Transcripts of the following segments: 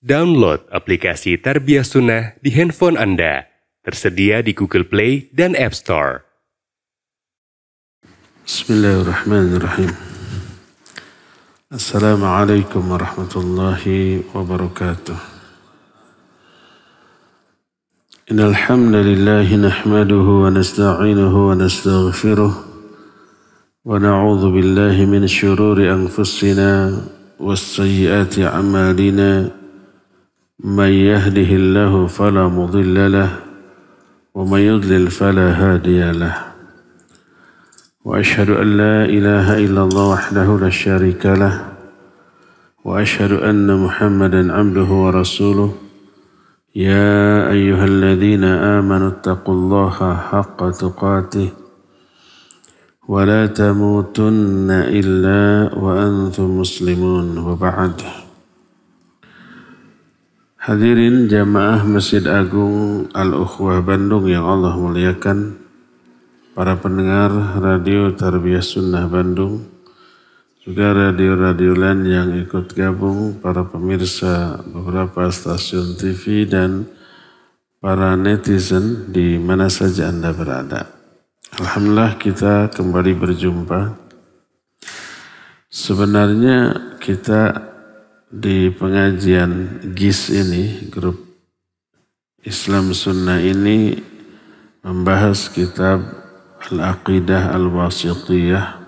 Download aplikasi Tarbiyah Sunnah di handphone Anda. Tersedia di Google Play dan App Store. Bismillahirrahmanirrahim. Assalamualaikum warahmatullahi wabarakatuh. Innal hamdalillah nahmaduhu wa nasta'inuhu wa nastaghfiruh wa na'udzu billahi min syururi anfusina was sayyiati a'malina. من يهده الله فلا مضل له ومن يضلل فلا هادي له وأشهد أن لا إله إلا الله وحده لا شريك له وأشهد أن محمدا عبده ورسوله يا أيها الذين آمنوا اتقوا الله حق تقاته ولا تموتن إلا وأنتم مسلمون وبعد. Hadirin jamaah Masjid Agung Al-Ukhwah Bandung yang Allah muliakan, para pendengar Radio Tarbiyah Sunnah Bandung, juga radio-radio lain yang ikut gabung, para pemirsa beberapa stasiun TV dan para netizen di mana saja Anda berada. Alhamdulillah kita kembali berjumpa. Sebenarnya kita di pengajian GIS ini, grup Islam Sunnah ini, membahas kitab Al-Aqidah Al-Wasithiyah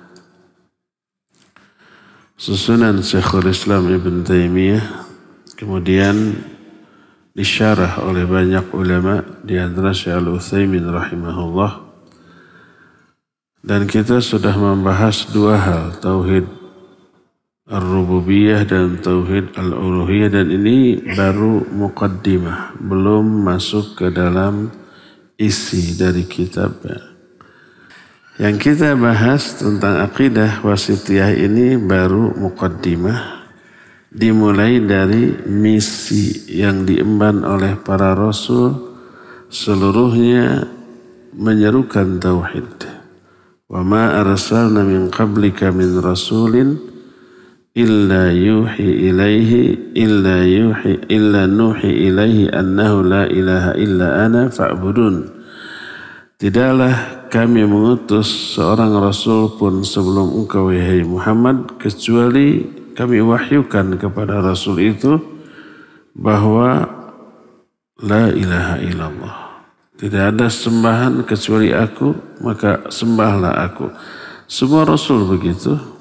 susunan Syekhul Islam Ibn Taimiyah, kemudian disyarah oleh banyak ulama di antara Syekh Al-Utsaimin rahimahullah. Dan kita sudah membahas dua hal, tauhid Ar-Rububiyah dan Tauhid Al-Uluhiyah, dan ini baru muqaddimah, belum masuk ke dalam isi dari kitab. Yang kita bahas tentang akidah wasithiyah ini baru muqaddimah, dimulai dari misi yang diemban oleh para rasul, seluruhnya menyerukan tauhid. Wa ma arsalna min qablika min rasulin illa nuhi ilaihi annahu la ilaha illa ana fa'budun. Tidaklah kami mengutus seorang rasul pun sebelum engkau wahai Muhammad, kecuali kami wahyukan kepada rasul itu bahwa la ilaha illallah, tidak ada sembahan kecuali aku, maka sembahlah aku. Semua rasul begitu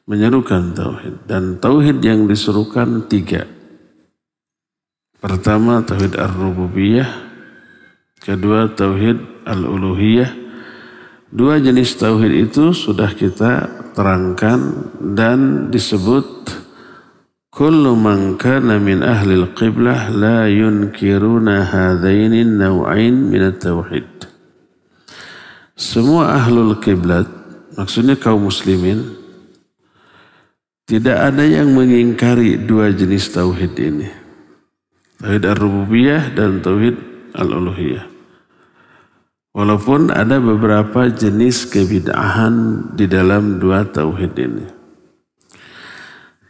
menyerukan tauhid, dan tauhid yang diserukan tiga. Pertama tauhid ar-rububiyah, kedua tauhid al-uluhiyah. Dua jenis tauhid itu sudah kita terangkan dan disebut kullu man kana min ahli al-qiblah la yunkiruna hadaini an-naw'ain min at-tauhid. Semua ahlul qiblat, maksudnya kaum muslimin, tidak ada yang mengingkari dua jenis tauhid ini, tauhid ar-rububiyah dan tauhid al-uluhiyah. Walaupun ada beberapa jenis kebid'ahan di dalam dua tauhid ini,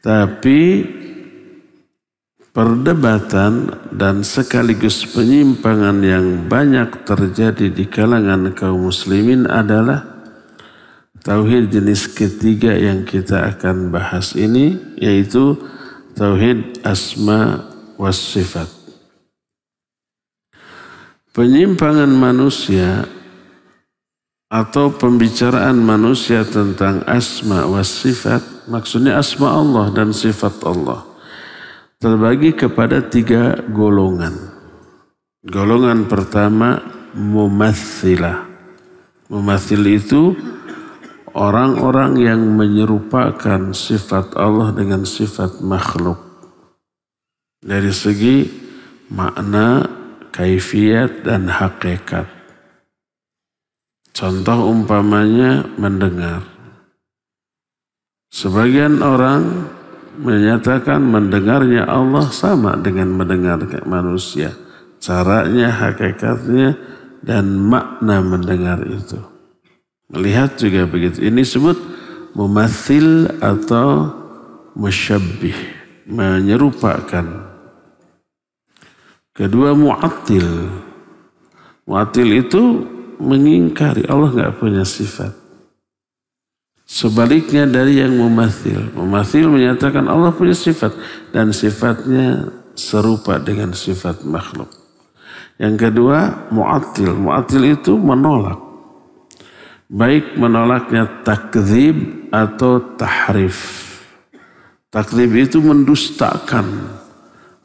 tapi perdebatan dan sekaligus penyimpangan yang banyak terjadi di kalangan kaum muslimin adalah tauhid jenis ketiga yang kita akan bahas ini, yaitu tauhid asma was sifat. Penyimpangan manusia atau pembicaraan manusia tentang asma was sifat, maksudnya asma Allah dan sifat Allah, terbagi kepada tiga golongan. Golongan pertama mumathilah. Mumathil itu orang-orang yang menyerupakan sifat Allah dengan sifat makhluk dari segi makna, kaifiyat, dan hakikat. Contoh umpamanya mendengar. Sebagian orang menyatakan mendengarnya Allah sama dengan mendengar manusia. Caranya, hakikatnya, dan makna mendengar itu. Melihat juga begitu. Ini disebut mumathil atau musyabbih, menyerupakan Kedua, mu'attil. Mu'attil itu mengingkari Allah nggak punya sifat. Sebaliknya dari yang mumathil. Mumathil menyatakan Allah punya sifat dan sifatnya serupa dengan sifat makhluk. Yang kedua, mu'attil. Mu'attil itu menolak. Baik menolaknya takdzib atau tahrif. Takdzib itu mendustakan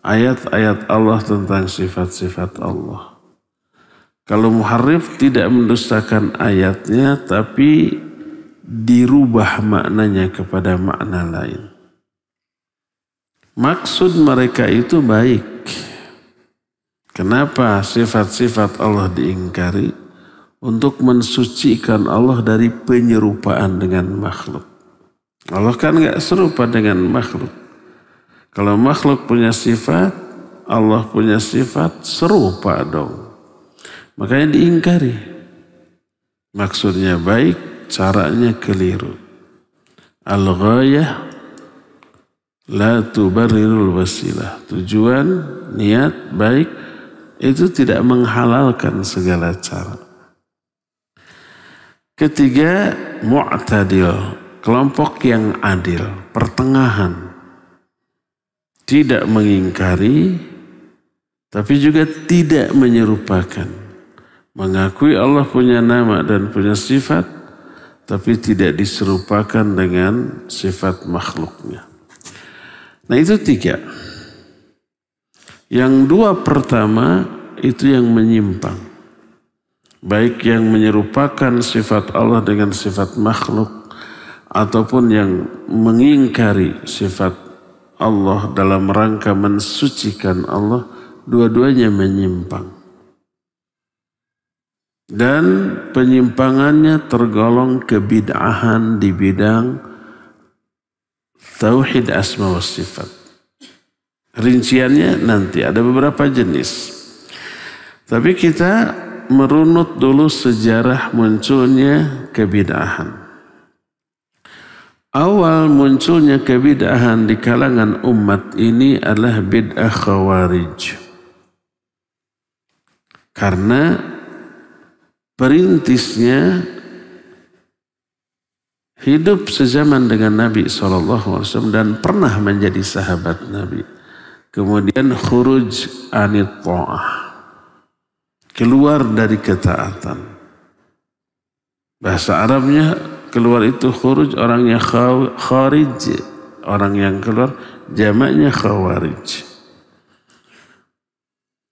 ayat-ayat Allah tentang sifat-sifat Allah. Kalau muharrif tidak mendustakan ayatnya tapi dirubah maknanya kepada makna lain. Maksud mereka itu baik. Kenapa sifat-sifat Allah diingkari? Untuk mensucikan Allah dari penyerupaan dengan makhluk. Allah kan gak serupa dengan makhluk. Kalau makhluk punya sifat, Allah punya sifat, serupa dong. Makanya diingkari. Maksudnya baik, caranya keliru. Al-ghayah la tubarrirul wasilah. Tujuan, niat baik itu tidak menghalalkan segala cara. Ketiga, mu'tadil, kelompok yang adil, pertengahan. Tidak mengingkari, tapi juga tidak menyerupakan. Mengakui Allah punya nama dan punya sifat, tapi tidak diserupakan dengan sifat makhluknya. Nah itu tiga. Yang dua pertama itu yang menyimpang. Baik yang menyerupakan sifat Allah dengan sifat makhluk ataupun yang mengingkari sifat Allah dalam rangka mensucikan Allah, dua-duanya menyimpang. Dan penyimpangannya tergolong kebid'ahan di bidang tauhid asma wa sifat. Rinciannya nanti ada beberapa jenis. Tapi kita merunut dulu sejarah munculnya kebid'ahan. Awal munculnya kebid'ahan di kalangan umat ini adalah bid'ah khawarij. Karena perintisnya hidup sezaman dengan Nabi SAW dan pernah menjadi sahabat Nabi. Kemudian khuruj anit ta'ah. Keluar dari ketaatan. Bahasa Arabnya keluar itu khuruj, orangnya kharij. Orang yang keluar jamaknya khawarij.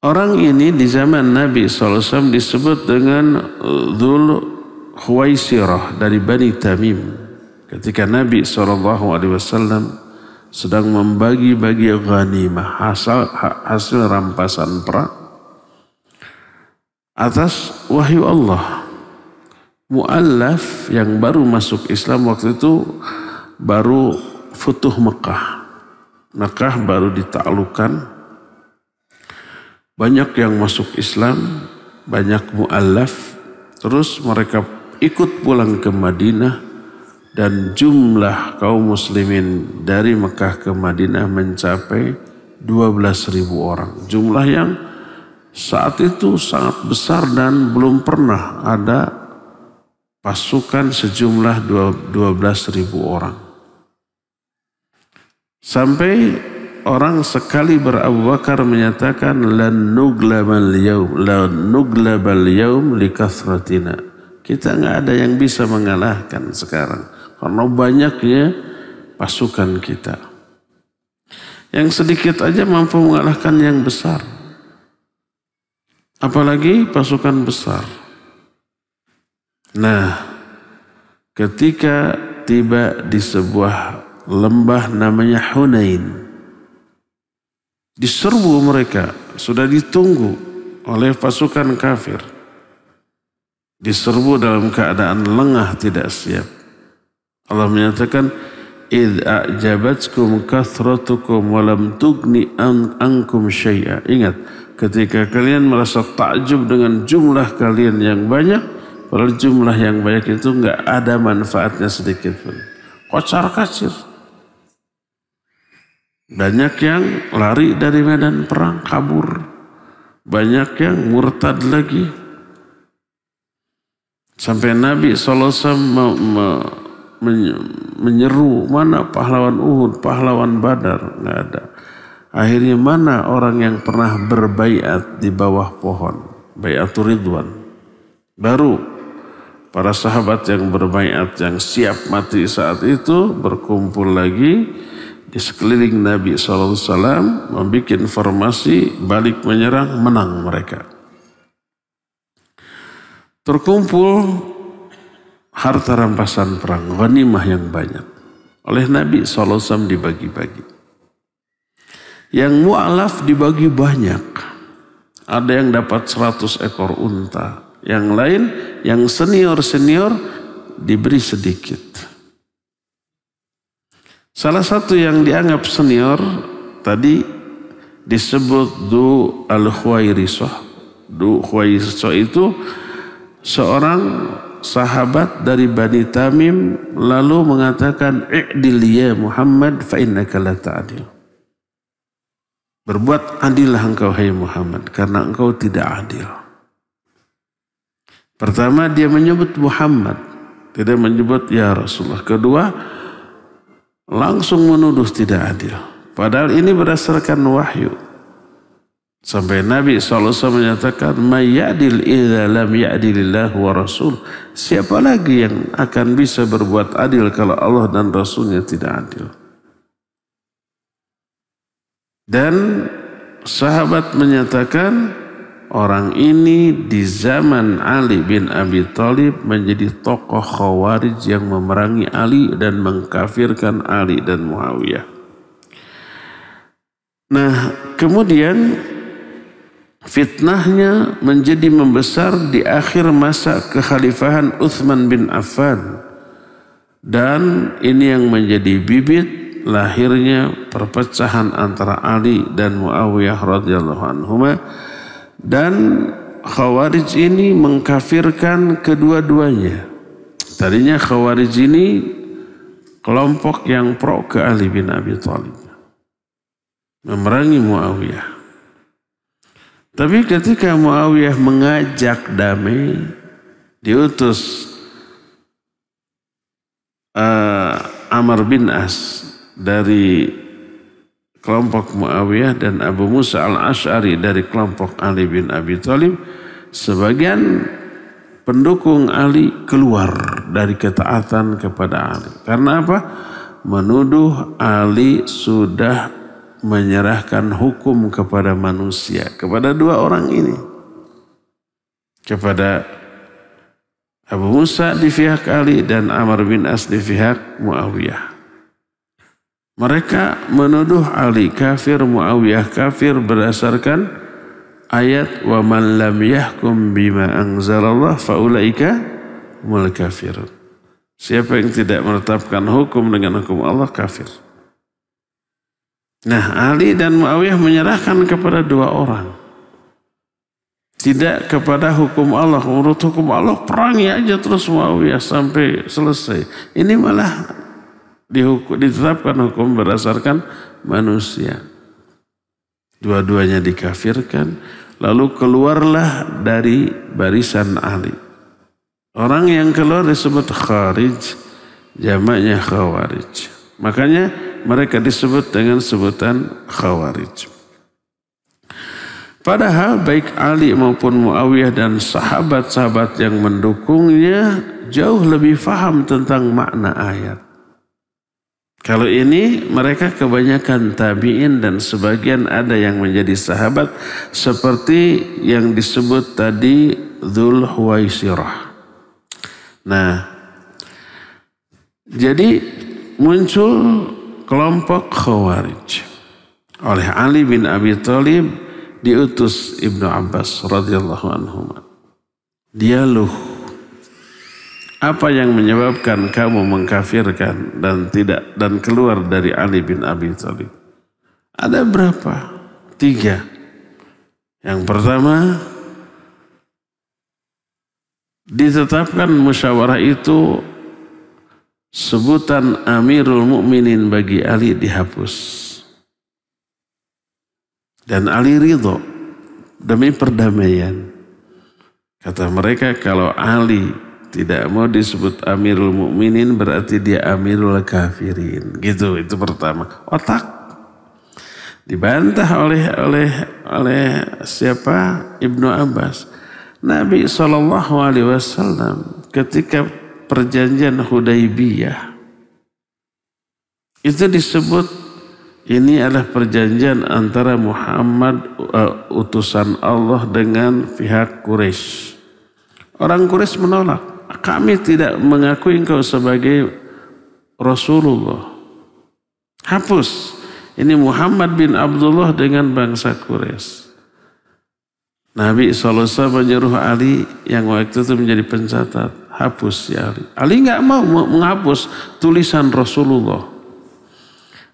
Orang ini di zaman Nabi SAW disebut dengan Dzul Khuwaisirah dari Bani Tamim. Ketika Nabi SAW sedang membagi-bagi ghanimah, hasil rampasan perang, atas wahyu Allah. Mu'allaf yang baru masuk Islam waktu itu baru futuh Mekah. Mekah baru ditaklukkan. Banyak yang masuk Islam, banyak mu'allaf. Terus mereka ikut pulang ke Madinah dan jumlah kaum muslimin dari Mekah ke Madinah mencapai 12.000 orang. Jumlah yang saat itu sangat besar dan belum pernah ada pasukan sejumlah 12.000 orang. Sampai orang sekali Abu Bakar menyatakan lan nuglabal yaum likathratina. Kita nggak ada yang bisa mengalahkan sekarang karena banyaknya pasukan kita. Yang sedikit aja mampu mengalahkan yang besar. Apalagi pasukan besar. Nah, ketika tiba di sebuah lembah namanya Hunain, diserbu mereka, sudah ditunggu oleh pasukan kafir. Diserbu dalam keadaan lengah tidak siap. Allah menyatakan, "Idz a'jabatkum kathratukum wa lam tughni ankum syai'a." Ingat, ketika kalian merasa takjub dengan jumlah kalian yang banyak, padahal jumlah yang banyak itu enggak ada manfaatnya sedikit pun. Kocar-kacir. Banyak yang lari dari medan perang, kabur. banyak yang murtad lagi. Sampai Nabi SAW menyeru, mana pahlawan Uhud, pahlawan Badar, nggak ada. Akhirnya mana orang yang pernah berbaiat di bawah pohon, baiatur Ridwan. Baru para sahabat yang berbaiat, yang siap mati saat itu berkumpul lagi di sekeliling Nabi SAW, membuat formasi balik menyerang, menang mereka. Terkumpul harta rampasan perang, ghanimah yang banyak. Oleh Nabi SAW dibagi-bagi. Yang mu'alaf dibagi banyak. Ada yang dapat 100 ekor unta. Yang lain, yang senior-senior diberi sedikit. Salah satu yang dianggap senior tadi disebut Du Al-Khuwairisah. Du Khuwairisah itu seorang sahabat dari Bani Tamim lalu mengatakan, "I'dil ya Muhammad fa innaka la ta'dil." Berbuat adillah engkau hai Muhammad karena engkau tidak adil. Pertama dia menyebut Muhammad, tidak menyebut ya Rasulullah. Kedua langsung menuduh tidak adil. Padahal ini berdasarkan wahyu. Sampai Nabi SAW menyatakan, "May ya'dil idza lam ya'dilillahu wa rasul." Siapa lagi yang akan bisa berbuat adil kalau Allah dan Rasulnya tidak adil? Dan sahabat menyatakan orang ini di zaman Ali bin Abi Thalib menjadi tokoh Khawarij yang memerangi Ali dan mengkafirkan Ali dan Muawiyah. Nah, kemudian fitnahnya menjadi membesar di akhir masa kekhalifahan Utsman bin Affan. Dan ini yang menjadi bibit lahirnya perpecahan antara Ali dan Muawiyah radhiyallahu anhuma, dan Khawarij ini mengkafirkan kedua-duanya. Tadinya Khawarij ini kelompok yang pro ke Ali bin Abi Thalib, memerangi Muawiyah. Tapi ketika Muawiyah mengajak damai, diutus Amr bin As dari kelompok Muawiyah dan Abu Musa al-Ash'ari dari kelompok Ali bin Abi Thalib. Sebagian pendukung Ali keluar dari ketaatan kepada Ali. Karena apa? Menuduh Ali sudah menyerahkan hukum kepada manusia, kepada dua orang ini. Kepada Abu Musa di pihak Ali dan Amr bin As di pihak Muawiyah. Mereka menuduh Ali kafir, Muawiyah kafir berdasarkan ayat wa man lam yahkum bima anzalallah faulaika humul kafirun. Siapa yang tidak menetapkan hukum dengan hukum Allah kafir. Nah, Ali dan Muawiyah menyerahkan kepada dua orang. Tidak kepada hukum Allah. Menurut hukum Allah perangi aja terus Muawiyah sampai selesai. Ini malah ditetapkan hukum berdasarkan manusia. Dua-duanya dikafirkan. Lalu keluarlah dari barisan Ali. Orang yang keluar disebut Kharij, jamaknya Khawarij. Makanya mereka disebut dengan sebutan Khawarij. Padahal baik Ali maupun Muawiyah dan sahabat-sahabat yang mendukungnya jauh lebih faham tentang makna ayat. Kalau ini mereka kebanyakan tabi'in dan sebagian ada yang menjadi sahabat seperti yang disebut tadi Dzul Huwaisirah. Nah, jadi muncul kelompok Khawarij. Oleh Ali bin Abi Thalib diutus Ibnu Abbas radhiyallahu anhu. Dialog. Apa yang menyebabkan kamu mengkafirkan dan keluar dari Ali bin Abi Thalib? Ada berapa? 3. Yang pertama, ditetapkan musyawarah itu sebutan Amirul Mukminin bagi Ali dihapus. Dan Ali ridho demi perdamaian. Kata mereka kalau Ali tidak mau disebut Amirul Mukminin berarti dia Amirul Kafirin. Gitu, itu pertama. Otak. Dibantah oleh siapa? Ibnu Abbas. Nabi SAW ketika perjanjian Hudaybiyah itu disebut ini adalah perjanjian antara Muhammad utusan Allah dengan pihak Quraisy. Orang Quraisy menolak. Kami tidak mengakui engkau sebagai Rasulullah. Hapus. Ini Muhammad bin Abdullah dengan bangsa Quraisy. Nabi SAW menyuruh Ali yang waktu itu menjadi pencatat. Hapus ya Ali. Ali nggak mau menghapus tulisan Rasulullah.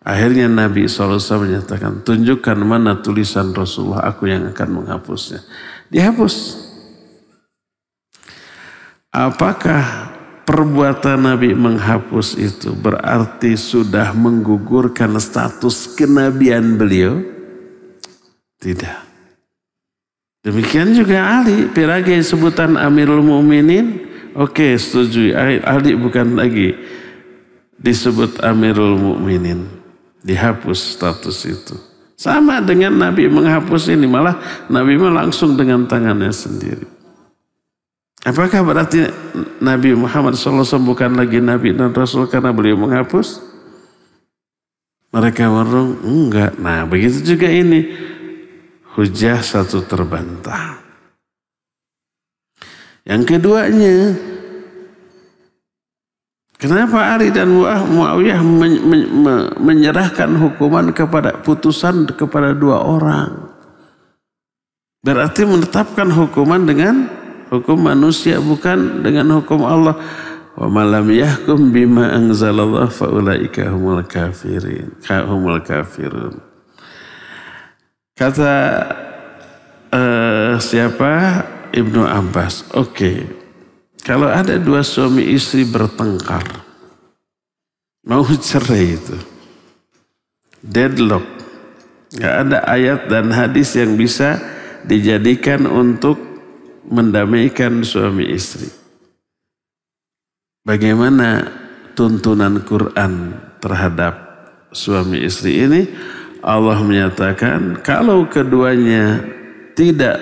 Akhirnya Nabi SAW menyatakan, tunjukkan mana tulisan Rasulullah, aku yang akan menghapusnya. Dihapus. Apakah perbuatan Nabi menghapus itu berarti sudah menggugurkan status kenabian beliau? Tidak. Demikian juga Ali, pirage sebutan Amirul Mukminin. Oke, setuju. Ali bukan lagi disebut Amirul Mukminin. Dihapus status itu. Sama dengan Nabi menghapus ini. Malah Nabi langsung dengan tangannya sendiri. Apakah berarti Nabi Muhammad SAW bukan lagi Nabi dan Rasul karena beliau menghapus? Mereka merung, enggak. Nah begitu juga ini. Hujah satu terbantah. Yang keduanya, kenapa Ali dan Muawiyah menyerahkan hukuman putusan kepada dua orang? Berarti menetapkan hukuman dengan hukum manusia bukan dengan hukum Allah. Wa malam yahkum bima anzalallah faulaika humul kafirin. Humul kafirun. Kata siapa? Ibnu Abbas. Oke. Kalau ada dua suami istri bertengkar, mau cerai itu, deadlock, nggak ada ayat dan hadis yang bisa dijadikan untuk mendamaikan suami istri. Bagaimana tuntunan Quran terhadap suami istri ini? Allah menyatakan kalau keduanya tidak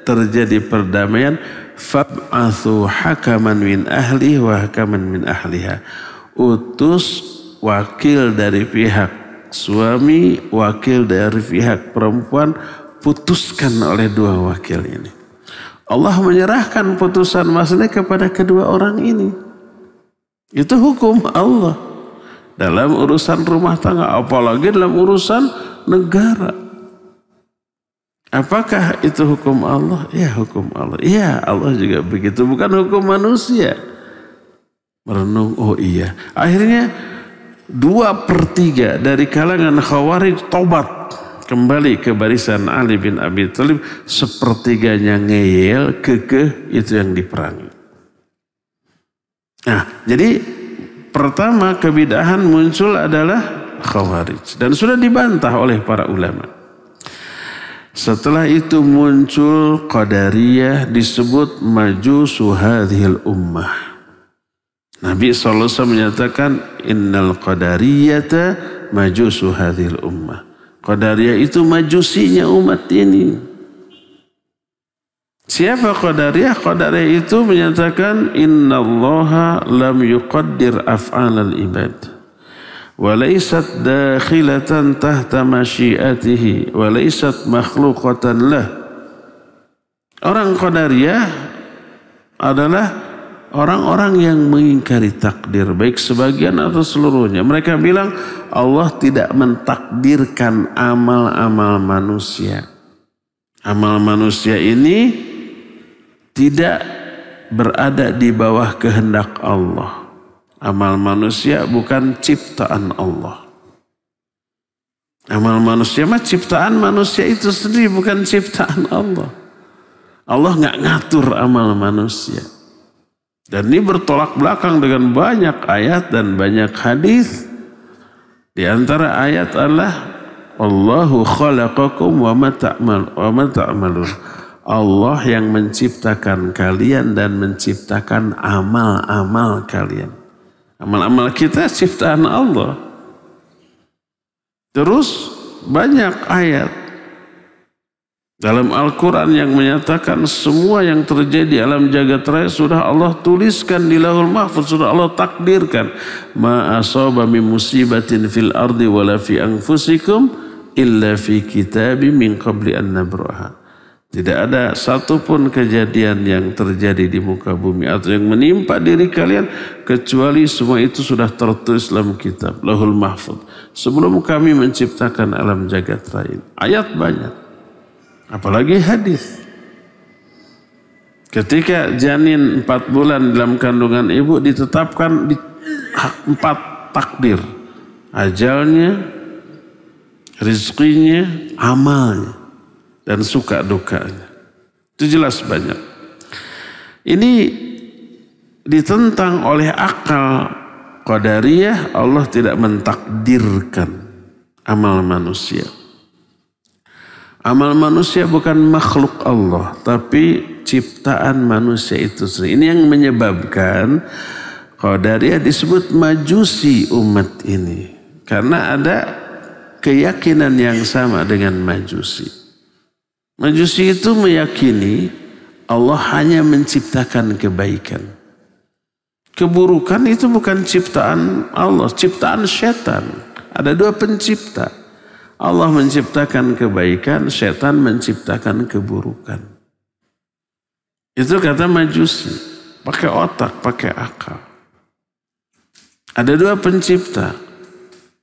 terjadi perdamaian, fab'athu hakaman min ahli wa hakaman min ahliha. Utus wakil dari pihak suami, wakil dari pihak perempuan, putuskan oleh dua wakil ini. Allah menyerahkan putusan masalah kepada kedua orang ini. Itu hukum Allah dalam urusan rumah tangga, apalagi dalam urusan negara. Apakah itu hukum Allah? Ya hukum Allah. Iya Allah juga begitu. Bukan hukum manusia. Merenung, oh iya. Akhirnya 2/3 dari kalangan Khawarij tobat. Kembali ke barisan Ali bin Abi Thalib. 1/3-nya ngeyel, kekeh, itu yang diperangi. Nah jadi pertama kebidahan muncul adalah Khawarij. Dan sudah dibantah oleh para ulama. Setelah itu muncul Qadariyah disebut majusu hadhil ummah. Nabi SAW menyatakan innal qadariyata majusu hadhil ummah. Qadariyah itu majusinya umat ini. Siapa Qadariyah? Qadariyah itu menyatakan innallaha lam yuqaddir af'alal ibad. Walaysat dakhilatan tahta masyiatihi walaysat makhluqatan lah. Orang Qadariyah adalah orang-orang yang mengingkari takdir, baik sebagian atau seluruhnya. Mereka bilang Allah tidak mentakdirkan amal-amal manusia. Amal manusia ini tidak berada di bawah kehendak Allah. Amal manusia bukan ciptaan Allah. Amal manusia mah ciptaan manusia itu sendiri, bukan ciptaan Allah. Allah nggak ngatur amal manusia. Dan ini bertolak belakang dengan banyak ayat dan banyak hadis. Di antara ayat adalah Allahu khalaqakum wa ma ta'malun. Allah yang menciptakan kalian dan menciptakan amal-amal kalian. Amal-amal kita ciptaan Allah. Terus banyak ayat dalam Al-Quran yang menyatakan semua yang terjadi alam jagat raya sudah Allah tuliskan di Lauhul Mahfuz, sudah Allah takdirkan. Ma asaba min musibatin fil ardi wala fi anfusikum illa fi kitabim min qabli an nabraha. Tidak ada satupun kejadian yang terjadi di muka bumi atau yang menimpa diri kalian kecuali semua itu sudah tertulis dalam kitab Lauhul Mahfuz sebelum kami menciptakan alam jagat raya. Ayat banyak, apalagi hadis. Ketika janin 4 bulan dalam kandungan ibu ditetapkan di 4 takdir, ajalnya, rizkinya, amalnya, dan suka dukanya. Itu jelas banyak. Ini ditentang oleh akal qadariyah. Allah tidak mentakdirkan amal manusia. Amal manusia bukan makhluk Allah, tapi ciptaan manusia itu sendiri. Ini yang menyebabkan qadariyah disebut majusi umat ini. Karena ada keyakinan yang sama dengan majusi. Majusi itu meyakini Allah hanya menciptakan kebaikan. Keburukan itu bukan ciptaan Allah, ciptaan setan. Ada 2 pencipta. Allah menciptakan kebaikan, setan menciptakan keburukan. Itu kata majusi. Pakai otak, pakai akal. Ada 2 pencipta,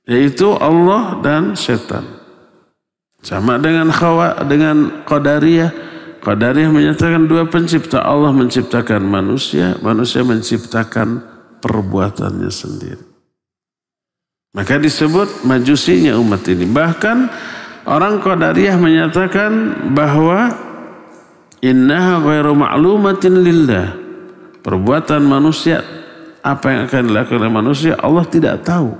yaitu Allah dan setan. Sama dengan qadariyah. Qadariyah menyatakan 2 pencipta. Allah menciptakan manusia, manusia menciptakan perbuatannya sendiri. Maka disebut majusinya umat ini. Bahkan orang qadariyah menyatakan bahwa innaha ghairu ma'lumatin lillah. Perbuatan manusia, apa yang akan dilakukan oleh manusia, Allah tidak tahu.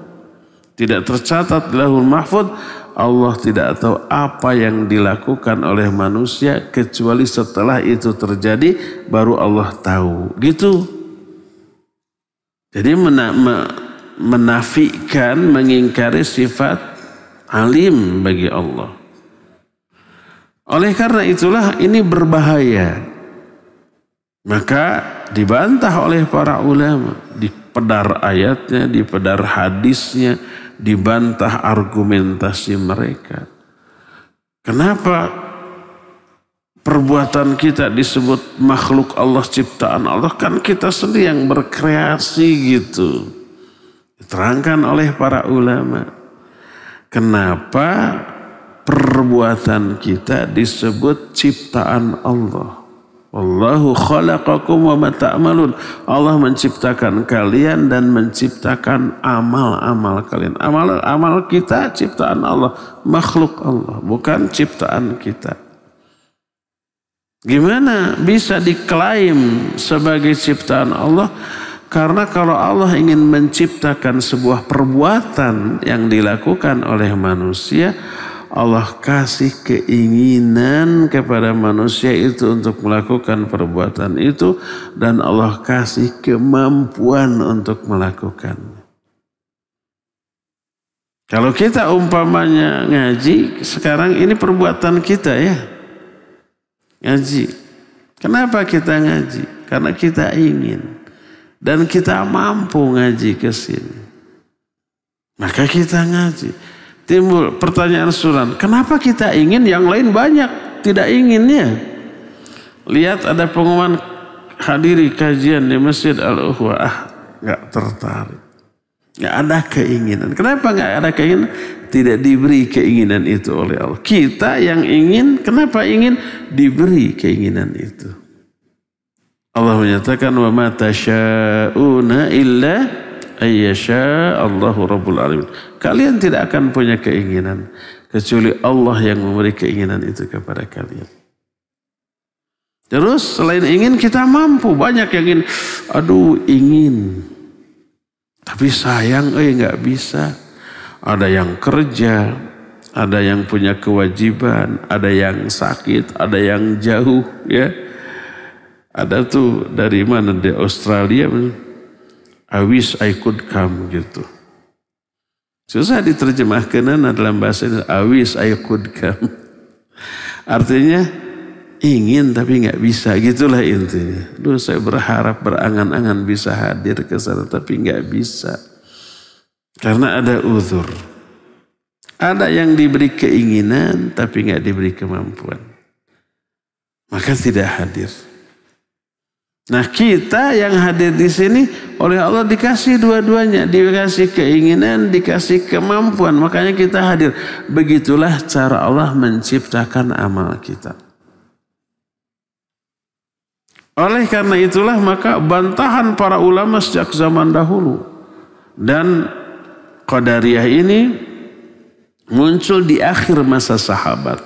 Tidak tercatat di Lauhul Mahfuz. Allah tidak tahu apa yang dilakukan oleh manusia kecuali setelah itu terjadi baru Allah tahu. Gitu. Jadi menafikan, mengingkari sifat alim bagi Allah. Oleh karena itulah ini berbahaya. Maka dibantah oleh para ulama, dipedar ayatnya, dipedar hadisnya, dibantah argumentasi mereka. Kenapa perbuatan kita disebut makhluk Allah, ciptaan Allah? Kan kita sendiri yang berkreasi gitu. Diterangkan oleh para ulama. Kenapa perbuatan kita disebut ciptaan Allah? Wallahu khalaqakum wa ma ta'malun. Allah menciptakan kalian dan menciptakan amal-amal kalian. Amal kita ciptaan Allah, makhluk Allah, bukan ciptaan kita. Gimana bisa diklaim sebagai ciptaan Allah? Karena kalau Allah ingin menciptakan sebuah perbuatan yang dilakukan oleh manusia, Allah kasih keinginan kepada manusia itu untuk melakukan perbuatan itu, dan Allah kasih kemampuan untuk melakukannya. Kalau kita umpamanya ngaji, sekarang ini perbuatan kita ya. Ngaji. Kenapa kita ngaji? Karena kita ingin. Dan kita mampu ngaji ke sini. Maka kita ngaji. Timbul pertanyaan suran, kenapa kita ingin yang lain banyak tidak inginnya? Lihat ada pengumuman hadiri kajian di Masjid Al-Ukhwah, nggak tertarik, nggak ada keinginan. Kenapa nggak ada keinginan? Tidak diberi keinginan itu oleh Allah. Kita yang ingin, kenapa ingin? Diberi keinginan itu. Allah menyatakan wa ma tasyauna illa ayyasha Allahu Rabbul Alamin. Kalian tidak akan punya keinginan kecuali Allah yang memberi keinginan itu kepada kalian. Terus selain ingin kita mampu. Banyak yang ingin, aduh ingin, tapi sayang nggak bisa. Ada yang kerja, ada yang punya kewajiban, ada yang sakit, ada yang jauh ya. Ada tuh dari mana, di Australia, I wish I could come gitu. Susah diterjemahkan dalam bahasa Indonesia, I wish I could come. Artinya ingin tapi nggak bisa, gitulah intinya. Duh, saya berharap, berangan-angan bisa hadir ke sana tapi nggak bisa. Karena ada uzur. Ada yang diberi keinginan tapi nggak diberi kemampuan. Maka tidak hadir. Nah, kita yang hadir di sini oleh Allah dikasih dua-duanya, dikasih keinginan, dikasih kemampuan, makanya kita hadir. Begitulah cara Allah menciptakan amal kita. Oleh karena itulah maka bantahan para ulama sejak zaman dahulu dan Qadariyah ini muncul di akhir masa sahabat.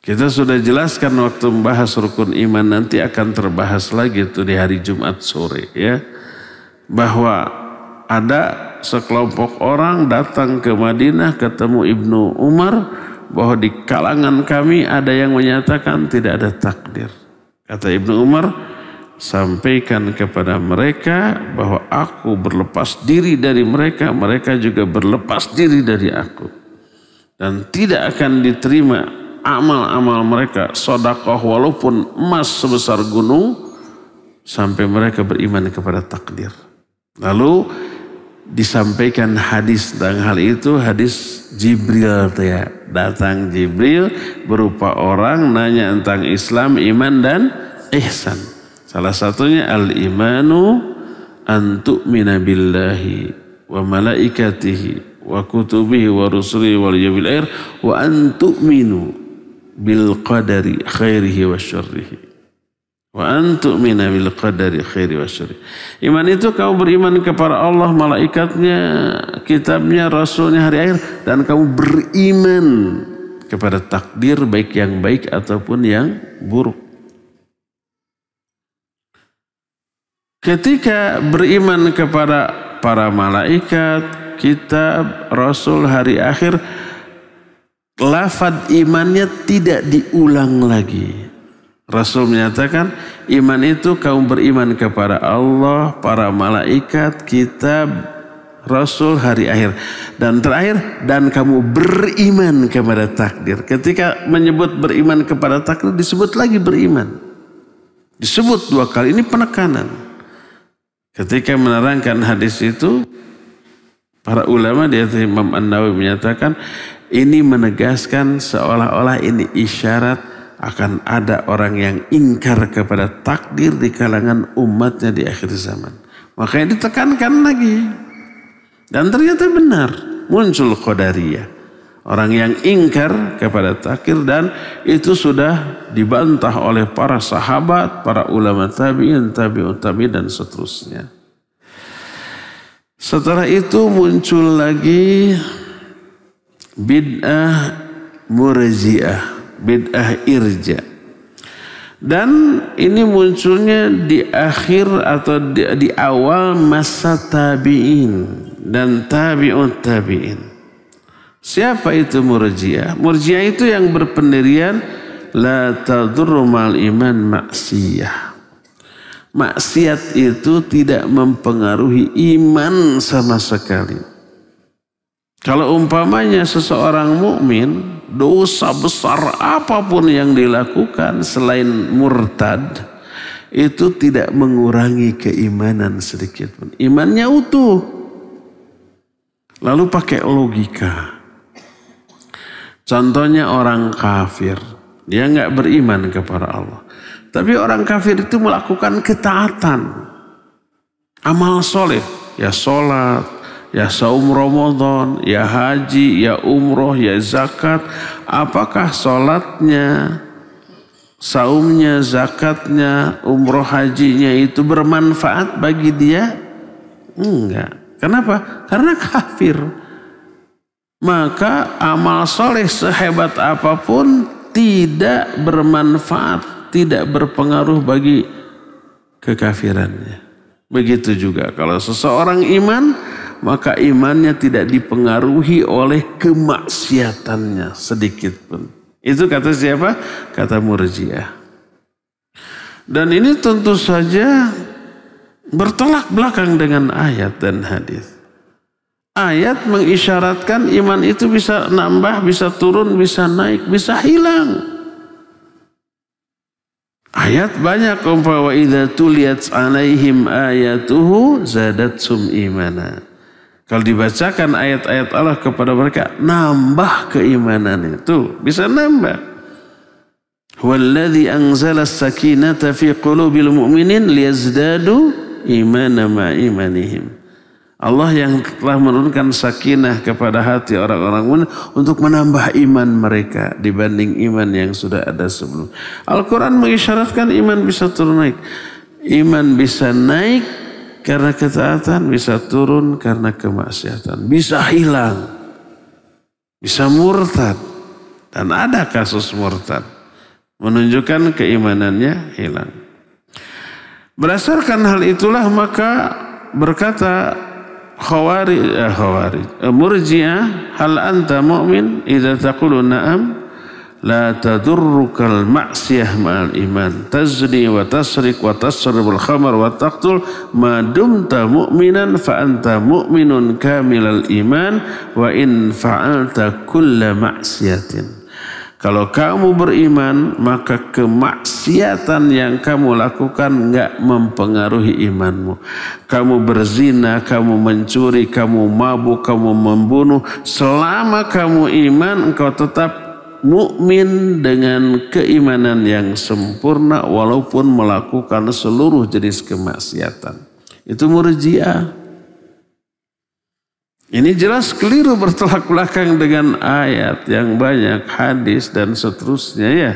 Kita sudah jelaskan waktu membahas rukun iman, nanti akan terbahas lagi itu di hari Jumat sore ya. Bahwa ada sekelompok orang datang ke Madinah ketemu Ibnu Umar, bahwa di kalangan kami ada yang menyatakan tidak ada takdir. Kata Ibnu Umar, sampaikan kepada mereka bahwa aku berlepas diri dari mereka, mereka juga berlepas diri dari aku. Dan tidak akan diterima amal-amal mereka, sedekah walaupun emas sebesar gunung, sampai mereka beriman kepada takdir. Lalu disampaikan hadis tentang hal itu, hadis Jibril ya. Datang Jibril berupa orang nanya tentang Islam, iman dan ihsan. Salah satunya al-imanu an tu'mina billahi wa malaikatihi wa kutubihi wa rusulihi wal yawmil akhir wa an tu'minu bil qadari khairihi wa syarrihi. Wa an tu'mina bil qadari khairihi wa syarrihi. Iman itu kamu beriman kepada Allah, malaikatnya, kitabnya, rasulnya, hari akhir, dan kamu beriman kepada takdir baik yang baik ataupun yang buruk. Ketika beriman kepada para malaikat, kitab, rasul, hari akhir, lafaz imannya tidak diulang lagi. Rasul menyatakan iman itu kamu beriman kepada Allah, para malaikat, kitab, rasul, hari akhir. Dan terakhir, dan kamu beriman kepada takdir. Ketika menyebut beriman kepada takdir disebut lagi beriman. Disebut dua kali, ini penekanan. Ketika menerangkan hadis itu, para ulama di atas Imam An-Nawawi menyatakan ini menegaskan seolah-olah ini isyarat akan ada orang yang ingkar kepada takdir di kalangan umatnya di akhir zaman. Makanya ditekankan lagi. Dan ternyata benar, muncul Qadariyah. Orang yang ingkar kepada takdir, dan itu sudah dibantah oleh para sahabat, para ulama tabi'in, tabi'ut tabi'in dan seterusnya. Setelah itu muncul lagi bid'ah murji'ah, bid'ah irja. Dan ini munculnya di akhir atau di awal masa tabi'in dan tabi'ut tabi'in. Siapa itu murji'ah? Murji'ah itu yang berpendirian la tadurru ma'al iman maksiyah. Maksiat itu tidak mempengaruhi iman sama sekali. Kalau umpamanya seseorang mukmin, dosa besar apapun yang dilakukan selain murtad, itu tidak mengurangi keimanan sedikit pun. Imannya utuh. Lalu pakai logika. Contohnya orang kafir, dia nggak beriman kepada Allah. Tapi orang kafir itu melakukan ketaatan, amal soleh, ya sholat, ya saum Ramadan, ya haji, ya umroh, ya zakat. Apakah sholatnya, saumnya, zakatnya, umroh, hajinya itu bermanfaat bagi dia? Enggak. Kenapa? Karena kafir. Maka amal soleh sehebat apapun tidak bermanfaat, tidak berpengaruh bagi kekafirannya. Begitu juga kalau seseorang iman, maka imannya tidak dipengaruhi oleh kemaksiatannya sedikit pun. Itu kata siapa? Kata Murji'ah. Dan ini tentu saja bertolak belakang dengan ayat dan hadis. Ayat mengisyaratkan iman itu bisa nambah, bisa turun, bisa naik, bisa hilang. Ayat banyak, wa idza tuliyat alaihim ayatuhu zadatsum imana. Kalau dibacakan ayat-ayat Allah kepada mereka, nambah keimanan itu, bisa nambah. Walladzi anzala as-sakinata fi qulubil mu'minin liyazdadu imana ma imanihim. Allah yang telah menurunkan sakinah kepada hati orang-orang mukmin untuk menambah iman mereka dibanding iman yang sudah ada sebelum. Al-Quran mengisyaratkan iman bisa turun naik. Iman bisa naik karena ketaatan, bisa turun karena kemaksiatan. Bisa hilang, bisa murtad. Dan ada kasus murtad. Menunjukkan keimanannya hilang. Berdasarkan hal itulah maka berkata Murji'ah, hal anta mu'min idza taqulu na'am la tadurrukal ma'siyah ma'al iman tazni wa tasrik wa tasribul khamar wa taqtul ma dumta mu'minan fa anta mu'minun kamilal iman wa in fa'alta kulla ma'siyatin. Kalau kamu beriman, maka kemaksiatan yang kamu lakukan enggak mempengaruhi imanmu. Kamu berzina, kamu mencuri, kamu mabuk, kamu membunuh. Selama kamu iman, engkau tetap mukmin dengan keimanan yang sempurna walaupun melakukan seluruh jenis kemaksiatan. Itu Murji'ah. Ini jelas keliru, bertolak belakang dengan ayat yang banyak, hadis dan seterusnya ya.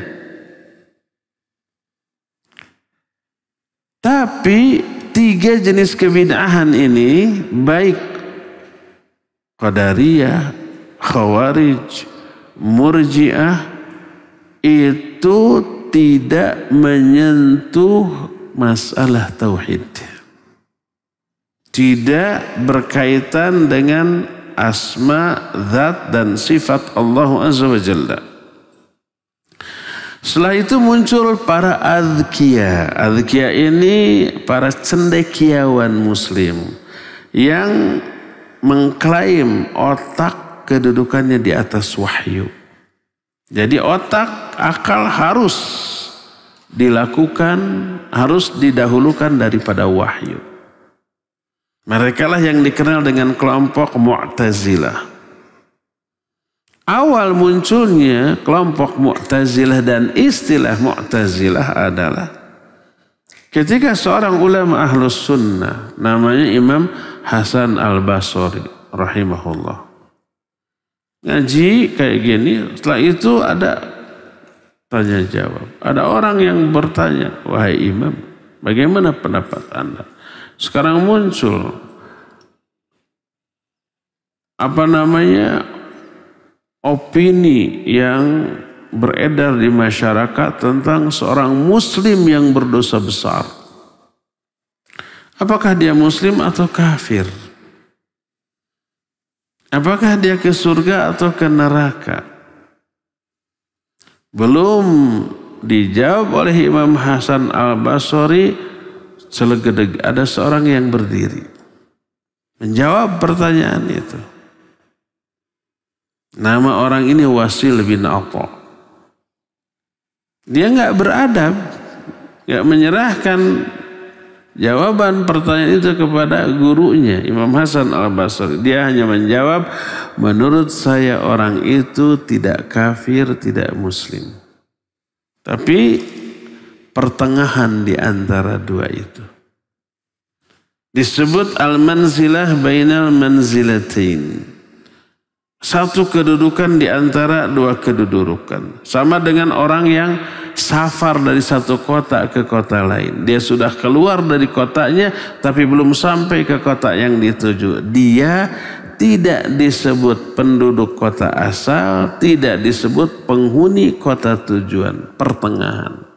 Tapi 3 jenis kebid'ahan ini baik Qadariyah, Khawarij, Murji'ah itu tidak menyentuh masalah tauhid. Tidak berkaitan dengan asma, zat dan sifat Allah Azza wa Jalla. Setelah itu muncul para adzkiya. Adzkiya ini para cendekiawan muslim yang mengklaim otak kedudukannya di atas wahyu. Jadi otak, akal harus dilakukan, harus didahulukan daripada wahyu. Mereka lah yang dikenal dengan kelompok Mu'tazilah. Awal munculnya kelompok Mu'tazilah dan istilah Mu'tazilah adalah ketika seorang ulama Ahlus Sunnah namanya Imam Hasan Al-Basri rahimahullah ngaji kayak gini, setelah itu ada tanya jawab. Ada orang yang bertanya, wahai imam, bagaimana pendapat Anda? Sekarang muncul opini yang beredar di masyarakat tentang seorang muslim yang berdosa besar. Apakah dia muslim atau kafir? Apakah dia ke surga atau ke neraka? Belum dijawab oleh Imam Hasan Al-Basri, selegedeg ada seorang yang berdiri menjawab pertanyaan itu. Nama orang ini Wasil bin Atha. Dia enggak beradab, enggak menyerahkan jawaban pertanyaan itu kepada gurunya Imam Hasan Al-Basri. Dia hanya menjawab, menurut saya orang itu tidak kafir, tidak muslim. Tapi pertengahan di antara dua itu. Disebut al-manzilah bainal manzilatain. Satu kedudukan di antara dua kedudukan. Sama dengan orang yang safar dari satu kota ke kota lain. Dia sudah keluar dari kotanya tapi belum sampai ke kota yang dituju. Dia tidak disebut penduduk kota asal, tidak disebut penghuni kota tujuan, pertengahan.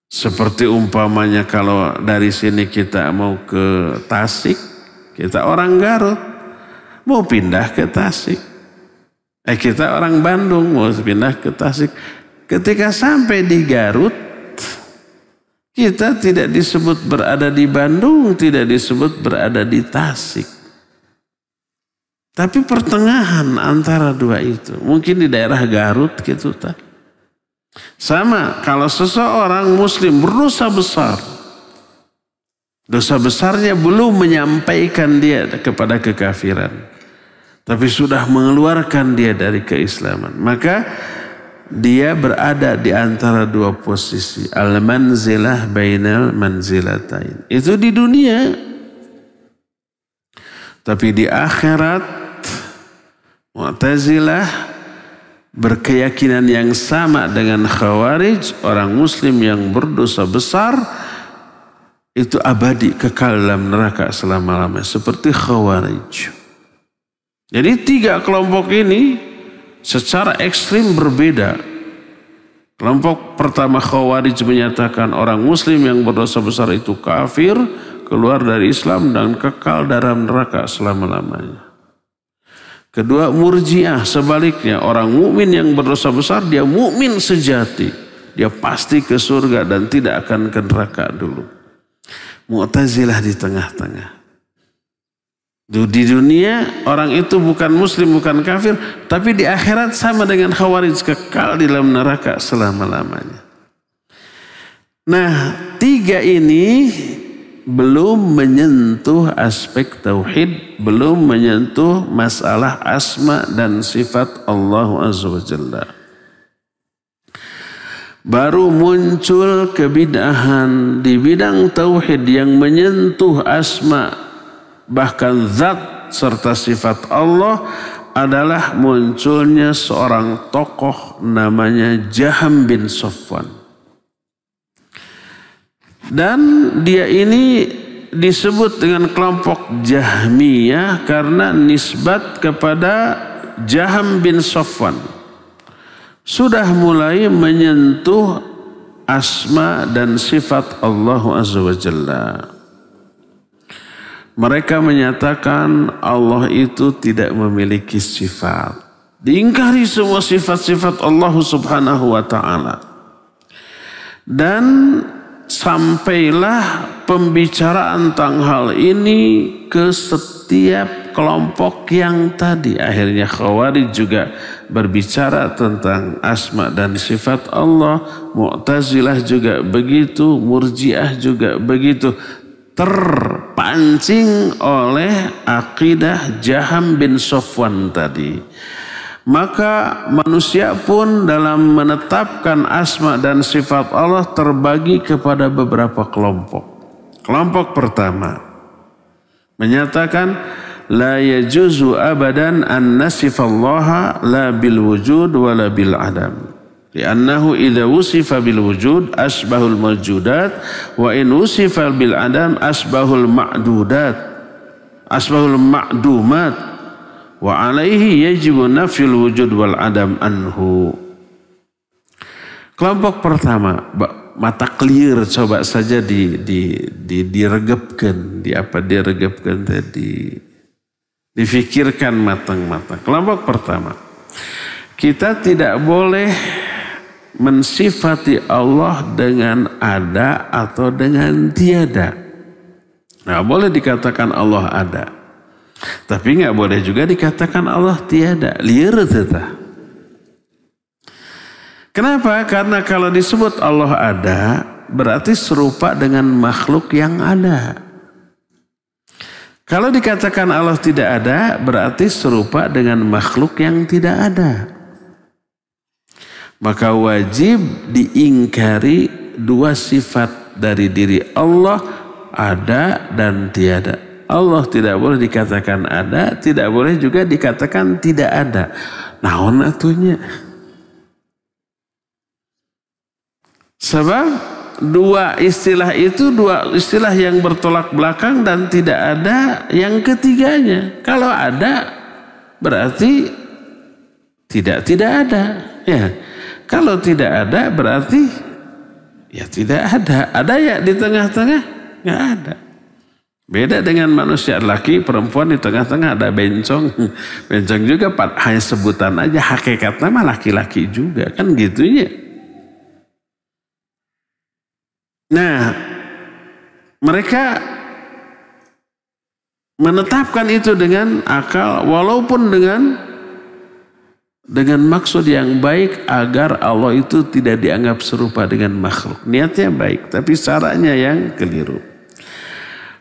Seperti umpamanya kalau dari sini kita mau ke Tasik, Kita orang Garut mau pindah ke Tasik. Kita orang Bandung mau pindah ke Tasik. Ketika sampai di Garut, kita tidak disebut berada di Bandung, tidak disebut berada di Tasik. Tapi pertengahan antara dua itu. Mungkin di daerah Garut gitu. Sama kalau seseorang muslim berdosa besar. Dosa besarnya belum menyampaikan dia kepada kekafiran. Tapi sudah mengeluarkan dia dari keislaman. Maka dia berada di antara dua posisi. Al-manzilah bainal manzilatain. Itu di dunia. Tapi di akhirat, Mu'tazilah berkeyakinan yang sama dengan Khawarij. Orang muslim yang berdosa besar itu abadi kekal dalam neraka selama-lamanya. Seperti Khawarij. Jadi 3 kelompok ini secara ekstrim berbeda. Kelompok pertama Khawarij menyatakan orang muslim yang berdosa besar itu kafir, keluar dari Islam dan kekal dalam neraka selama-lamanya. Kedua Murji'ah sebaliknya, orang mukmin yang berdosa besar dia mukmin sejati. Dia pasti ke surga dan tidak akan ke neraka dulu. Mu'tazilah di tengah-tengah. Di dunia orang itu bukan muslim, bukan kafir, tapi di akhirat sama dengan Khawarij, kekal di dalam neraka selama-lamanya. Nah, 3 ini belum menyentuh aspek tauhid, belum menyentuh masalah asma dan sifat Allah Azza wa Jalla. Baru muncul kebid'ahan di bidang tauhid yang menyentuh asma bahkan zat serta sifat Allah adalah munculnya seorang tokoh namanya Jaham bin Safwan. Dan dia ini disebut dengan kelompok Jahmiyah karena nisbat kepada Jaham bin Safwan. Sudah mulai menyentuh asma dan sifat Allah Azza wa Jalla. Mereka menyatakan Allah itu tidak memiliki sifat. Diingkari semua sifat-sifat Allah Subhanahu wa ta'ala. Dan sampailah pembicaraan tentang hal ini ke setiap kelompok yang tadi. Akhirnya Khawarij juga berbicara tentang asma dan sifat Allah. Mu'tazilah juga begitu. Murji'ah juga begitu. Terpancing oleh akidah Jaham bin Safwan tadi. Maka manusia pun dalam menetapkan asma dan sifat Allah terbagi kepada beberapa kelompok. Kelompok pertama menyatakan la yajuzu abadan an nasifallaha la bil wujud wa la bil adam. Li'annahu idza wusifa bil wujud asbahul mawjudat wa in wusifa bil adam asbahul ma'dudat asbahul ma'dumat. Wa alaihi yajibu nafyul wujud wal adam anhu. Kelompok pertama, mata clear, coba saja diregepkan, diregepkan tadi, difikirkan matang-matang. Kelompok pertama, kita tidak boleh mensifati Allah dengan ada atau dengan tiada. Nah, boleh dikatakan Allah ada. Tapi nggak boleh juga dikatakan Allah tiada. Liar tetah. Kenapa? Karena kalau disebut Allah ada, berarti serupa dengan makhluk yang ada. Kalau dikatakan Allah tidak ada, berarti serupa dengan makhluk yang tidak ada. Maka wajib diingkari 2 sifat dari diri Allah, ada dan tiada. Allah tidak boleh dikatakan ada, tidak boleh juga dikatakan tidak ada. Naon atunya? Sebab 2 istilah itu 2 istilah yang bertolak belakang dan tidak ada yang ketiganya. Kalau ada berarti tidak ada. Ya. Kalau tidak ada berarti ya tidak ada. Ada ya di tengah-tengah? Nggak ada. Beda dengan manusia, laki perempuan di tengah-tengah ada bencong. Bencong juga hanya sebutan aja, hakikatnya mah laki-laki juga kan gitunya. Nah, mereka menetapkan itu dengan akal walaupun dengan maksud yang baik agar Allah itu tidak dianggap serupa dengan makhluk. Niatnya baik, tapi caranya yang keliru.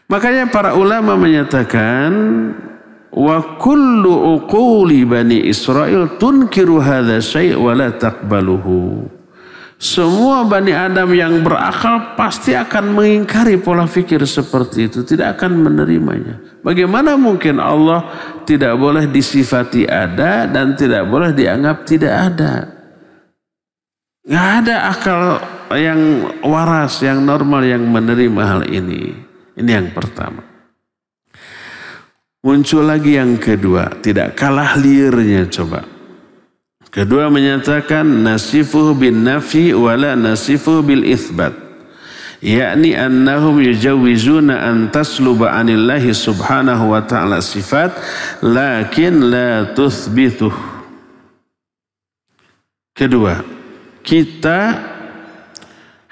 Makanya para ulama menyatakan wa kullu uquli bani Israil tunkiru hadza syai' wa la taqbaluhu. Semua Bani Adam yang berakal pasti akan mengingkari pola pikir seperti itu, tidak akan menerimanya. Bagaimana mungkin Allah tidak boleh disifati ada dan tidak boleh dianggap tidak ada? Nggak ada akal yang waras, yang normal yang menerima hal ini. Ini yang pertama. Muncul lagi yang kedua, tidak kalah liarnya coba. Kedua menyatakan nasifuhu bin nafi wala nasifuhu bil itsbat. Yakni annahum yujawizuna an tasluba anillahi subhanahu wa ta'ala sifat lakin la tuthbituh. Kedua, kita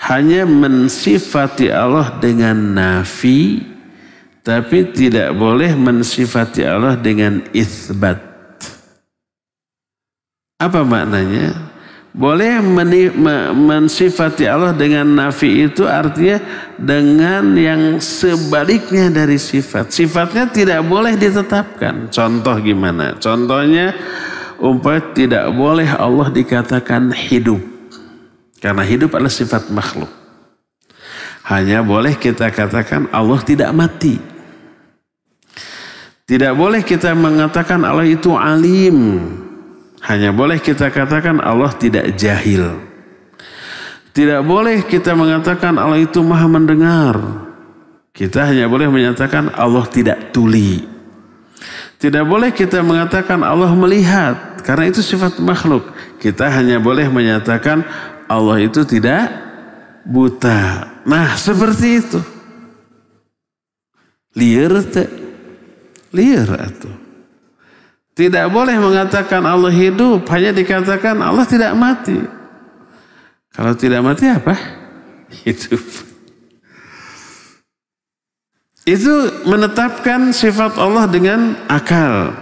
hanya mensifati Allah dengan nafi tapi tidak boleh mensifati Allah dengan itsbat. Apa maknanya? Boleh mensifati Allah dengan nafi itu artinya dengan yang sebaliknya dari sifat. Sifatnya tidak boleh ditetapkan. Contoh gimana? Contohnya umpamanya tidak boleh Allah dikatakan hidup. Karena hidup adalah sifat makhluk. Hanya boleh kita katakan Allah tidak mati. Tidak boleh kita mengatakan Allah itu alim. Hanya boleh kita katakan Allah tidak jahil. Tidak boleh kita mengatakan Allah itu maha mendengar. Kita hanya boleh menyatakan Allah tidak tuli. Tidak boleh kita mengatakan Allah melihat. Karena itu sifat makhluk. Kita hanya boleh menyatakan Allah itu tidak buta. Nah seperti itu. Liar tak? Liar atau? Tidak boleh mengatakan Allah hidup, hanya dikatakan Allah tidak mati. Kalau tidak mati apa? Hidup. Itu menetapkan sifat Allah dengan akal.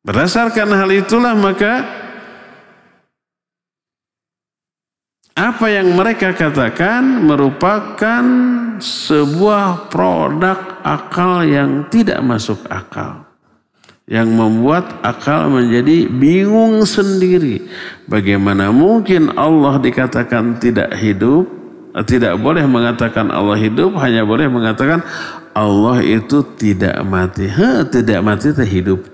Berdasarkan hal itulah maka apa yang mereka katakan merupakan sebuah produk akal yang tidak masuk akal. Yang membuat akal menjadi bingung sendiri. Bagaimana mungkin Allah dikatakan tidak hidup? Tidak boleh mengatakan Allah hidup, hanya boleh mengatakan Allah itu tidak mati. Tidak mati itu hidup.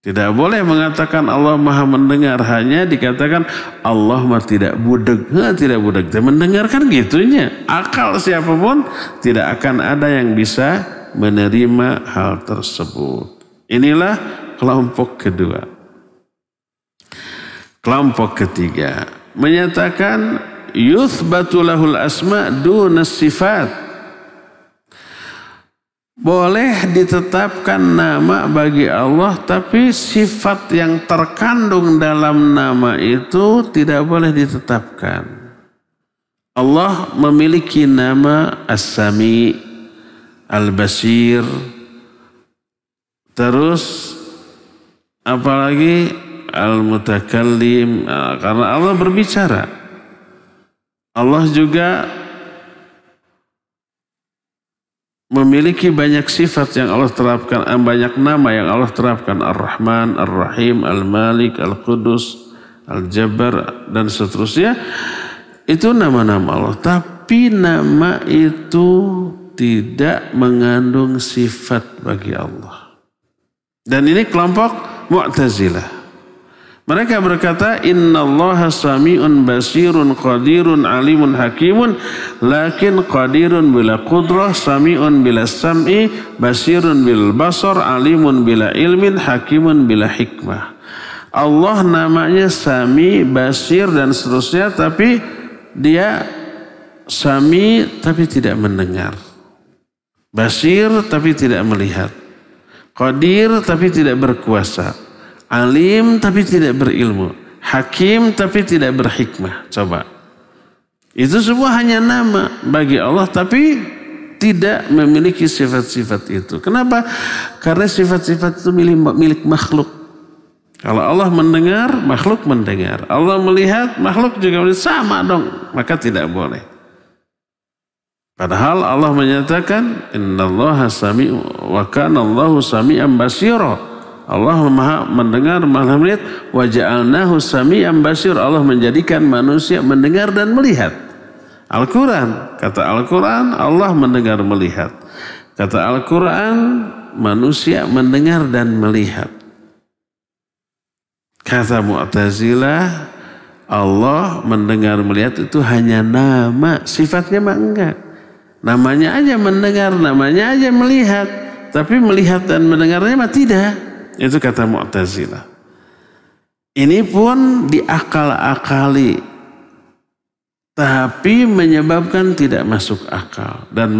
Tidak boleh mengatakan Allah maha mendengar, hanya dikatakan Allah mah tidak budeg. Tidak budeg. Mendengarkan gitunya. Akal siapapun tidak akan ada yang bisa menerima hal tersebut. Inilah kelompok kedua. Kelompok ketiga menyatakan yuthbatu lahul asma dunas sifat. Boleh ditetapkan nama bagi Allah tapi sifat yang terkandung dalam nama itu tidak boleh ditetapkan. Allah memiliki nama As-Sami, Al-Basir, terus apalagi Al-Mutakallim, karena Allah berbicara. Allah juga memiliki banyak sifat yang Allah terapkan, banyak nama yang Allah terapkan, Ar-Rahman, Ar-Rahim, Al-Malik, Al-Qudus, Al-Jabbar dan seterusnya. Itu nama-nama Allah, tapi nama itu tidak mengandung sifat bagi Allah. Dan ini kelompok Mu'tazilah. Mereka berkata, innallaha sami'un basirun qadirun alimun hakimun lakin qadirun bila qudrah, sami'un bila sam'i, basirun bil basar, alimun bila ilmin, hakimun bila hikmah. Allah namanya Sami, Basir dan seterusnya, tapi dia Sami tapi tidak mendengar. Basir tapi tidak melihat. Qadir tapi tidak berkuasa. Alim tapi tidak berilmu. Hakim tapi tidak berhikmah. Coba. Itu semua hanya nama bagi Allah tapi tidak memiliki sifat-sifat itu. Kenapa? Karena sifat-sifat itu milik makhluk. Kalau Allah mendengar, makhluk mendengar. Allah melihat, makhluk juga melihat. Sama dong. Maka tidak boleh. Padahal Allah menyatakan innallaha sami'u wa kana Allahu sami'an basira. Allah Maha mendengar, Maha melihat. Wa ja'alnahu sami'an basira. Allah menjadikan manusia mendengar dan melihat. Al-Quran, kata Al-Quran Allah mendengar melihat. Kata Al-Quran manusia mendengar dan melihat. Kata Mu'tazilah Allah mendengar melihat itu hanya nama, sifatnya mah enggak. Namanya aja mendengar, namanya aja melihat. Tapi melihat dan mendengarnya mah tidak. Itu kata Mu'tazilah. Ini pun diakal-akali. Tapi menyebabkan tidak masuk akal. Dan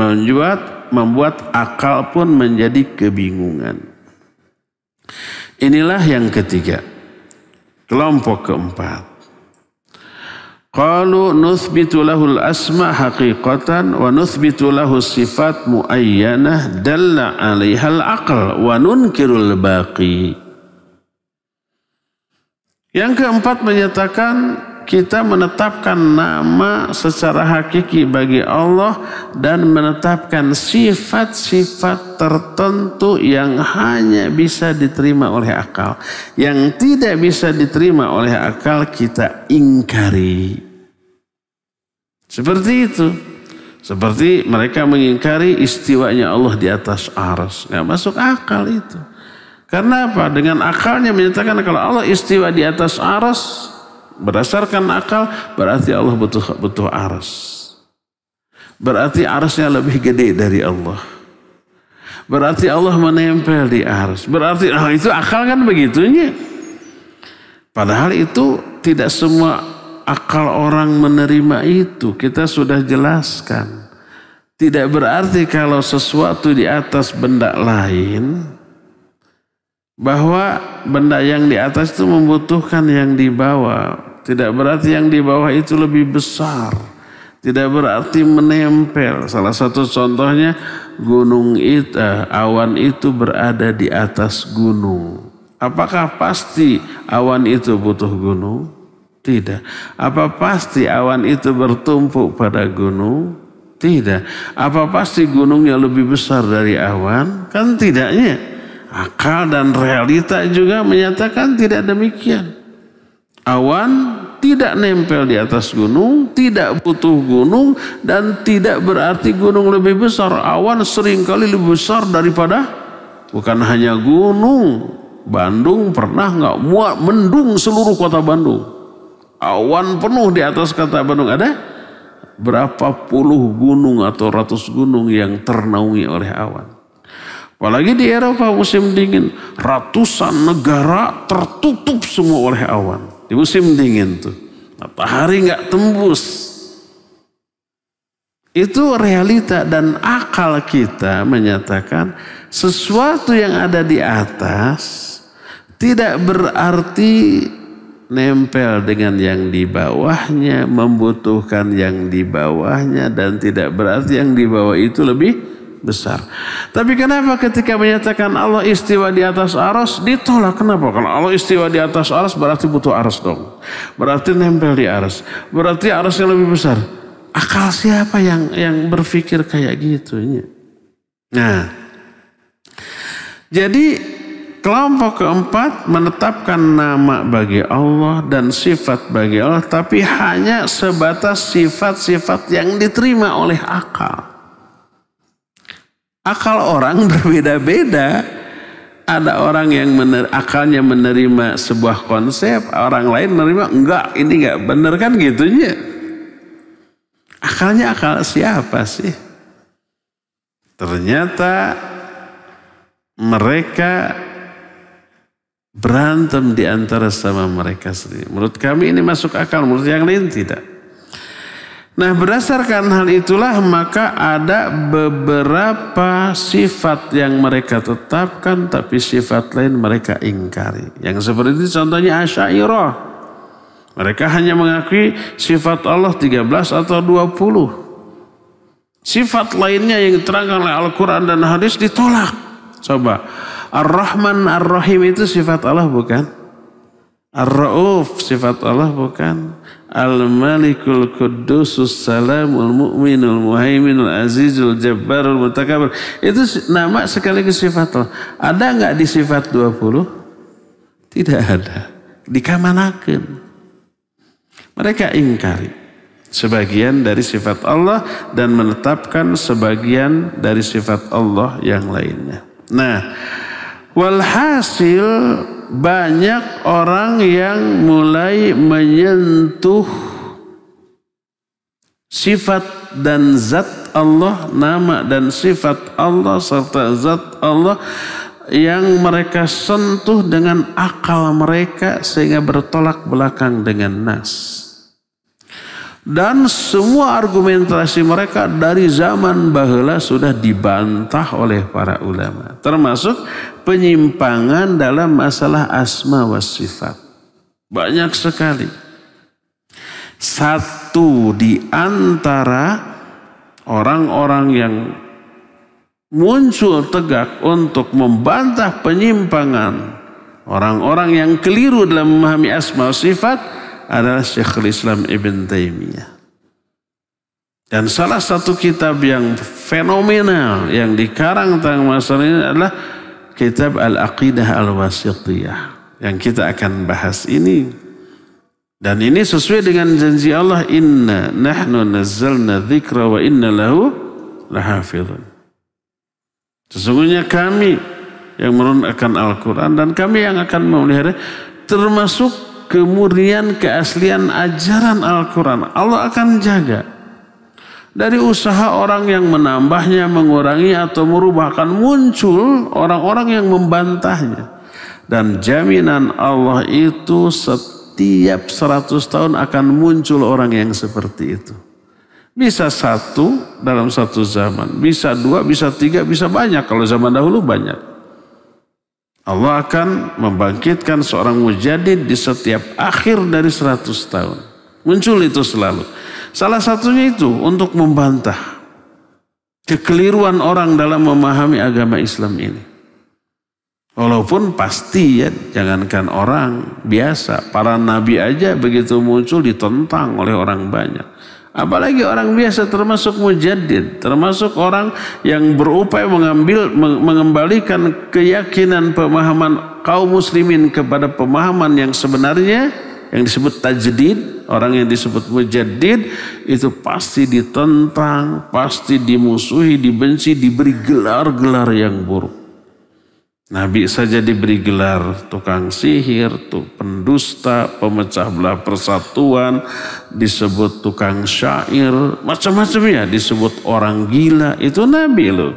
membuat akal pun menjadi kebingungan. Inilah yang ketiga. Kelompok keempat. Qalu nuthbitu lahul asma haqiqatan wa nuthbitu lahu sifat muayyanah dalla 'alaihal aql wa nunkirul baqi. Yang keempat menyatakan kita menetapkan nama secara hakiki bagi Allah dan menetapkan sifat-sifat tertentu yang hanya bisa diterima oleh akal. Yang tidak bisa diterima oleh akal kita ingkari. Seperti itu. Seperti mereka mengingkari istiwanya Allah di atas arsy. Nggak masuk akal itu. Karena apa? Dengan akalnya menyatakan kalau Allah istiwa di atas arsy, berdasarkan akal berarti Allah butuh arsy. Berarti arsy-nya lebih gede dari Allah. Berarti Allah menempel di arsy. Berarti itu akal kan begitunya. Padahal itu tidak semua akal orang menerima itu. Kita sudah jelaskan. Tidak berarti kalau sesuatu di atas benda lain, bahwa benda yang di atas itu membutuhkan yang di bawah. Tidak berarti yang di bawah itu lebih besar. Tidak berarti menempel. Salah satu contohnya gunung itu, awan itu berada di atas gunung. Apakah pasti awan itu butuh gunung? Tidak. Apa pasti awan itu bertumpuk pada gunung? Tidak. Apa pasti gunungnya lebih besar dari awan? Kan tidaknya. Akal dan realita juga menyatakan tidak demikian. Awan tidak nempel di atas gunung, tidak butuh gunung, dan tidak berarti gunung lebih besar. Awan seringkali lebih besar daripada, bukan hanya gunung. Bandung pernah nggak muat mendung seluruh kota Bandung. Awan penuh di atas kota Bandung. Ada berapa puluh gunung atau ratus gunung yang ternaungi oleh awan. Apalagi di Eropa musim dingin, ratusan negara tertutup semua oleh awan. Di musim dingin tuh, matahari nggak tembus. Itu realita dan akal kita menyatakan sesuatu yang ada di atas tidak berarti nempel dengan yang di bawahnya, membutuhkan yang di bawahnya, dan tidak berarti yang di bawah itu lebih besar. Tapi kenapa ketika menyatakan Allah istiwa di atas arsy ditolak? Kenapa? Kalau Allah istiwa di atas arsy berarti butuh arsy dong. Berarti nempel di arsy. Berarti arsy yang lebih besar. Akal siapa yang berpikir kayak gitu? Nah, jadi kelompok keempat menetapkan nama bagi Allah dan sifat bagi Allah, tapi hanya sebatas sifat-sifat yang diterima oleh akal. Akal orang berbeda-beda. Ada orang yang akalnya menerima sebuah konsep, orang lain menerima enggak, ini enggak benar, kan gitunya. Akalnya akal siapa sih? Ternyata mereka berantem di antara sama mereka sendiri. Menurut kami ini masuk akal, menurut yang lain tidak. Nah, berdasarkan hal itulah maka ada beberapa sifat yang mereka tetapkan tapi sifat lain mereka ingkari. Yang seperti itu contohnya Asy'ariyah. Mereka hanya mengakui sifat Allah 13 atau 20. Sifat lainnya yang diterangkan oleh Al-Quran dan hadis ditolak. Coba, Ar-Rahman Ar-Rahim itu sifat Allah bukan? Ar-Ra'uf sifat Allah bukan? Al-Malikul Qudusus Salamul Mu'minul Muhaiminul Azizul Jabbarul Mutakabir. Itu nama sekaligus sifat Allah. Ada enggak di sifat 20? Tidak ada. Dikamanakeun. Mereka ingkari sebagian dari sifat Allah dan menetapkan sebagian dari sifat Allah yang lainnya. Nah, walhasil banyak orang yang mulai menyentuh sifat dan zat Allah, nama dan sifat Allah serta zat Allah yang mereka sentuh dengan akal mereka sehingga bertolak belakang dengan nas. Dan semua argumentasi mereka dari zaman baheula sudah dibantah oleh para ulama. Termasuk penyimpangan dalam masalah asma wa sifat. Banyak sekali. Satu di antara orang-orang yang muncul tegak untuk membantah penyimpangan orang-orang yang keliru dalam memahami asma wa sifat adalah Syekhul Islam Ibn Taimiyah. Dan salah satu kitab yang fenomenal yang dikarang tentang masalah ini adalah kitab Al-Aqidah Al-Wasithiyah yang kita akan bahas ini. Dan ini sesuai dengan janji Allah, inna nahnu nazzalna dzikra wa inna lahu lahafizun. Sesungguhnya kami yang menurunkan Al-Quran dan kami yang akan memelihara, termasuk kemurnian keaslian ajaran Al-Quran. Allah akan jaga. Dari usaha orang yang menambahnya, mengurangi atau merubah, akan muncul orang-orang yang membantahnya. Dan jaminan Allah itu setiap 100 tahun akan muncul orang yang seperti itu. Bisa satu dalam satu zaman, bisa dua, bisa tiga, bisa banyak. Kalau zaman dahulu banyak. Allah akan membangkitkan seorang mujaddid di setiap akhir dari 100 tahun. Muncul itu selalu. Salah satunya itu untuk membantah kekeliruan orang dalam memahami agama Islam ini. Walaupun pasti ya, jangankan orang biasa, para nabi aja begitu muncul ditentang oleh orang banyak. Apalagi orang biasa, termasuk mujaddid, termasuk orang yang berupaya mengembalikan keyakinan pemahaman kaum muslimin kepada pemahaman yang sebenarnya, yang disebut tajdid. Orang yang disebut mujaddid itu pasti ditentang, pasti dimusuhi, dibenci, diberi gelar-gelar yang buruk. Nabi saja diberi gelar tukang sihir, pendusta, pemecah belah persatuan, disebut tukang syair, macam-macam ya, disebut orang gila. Itu Nabi loh.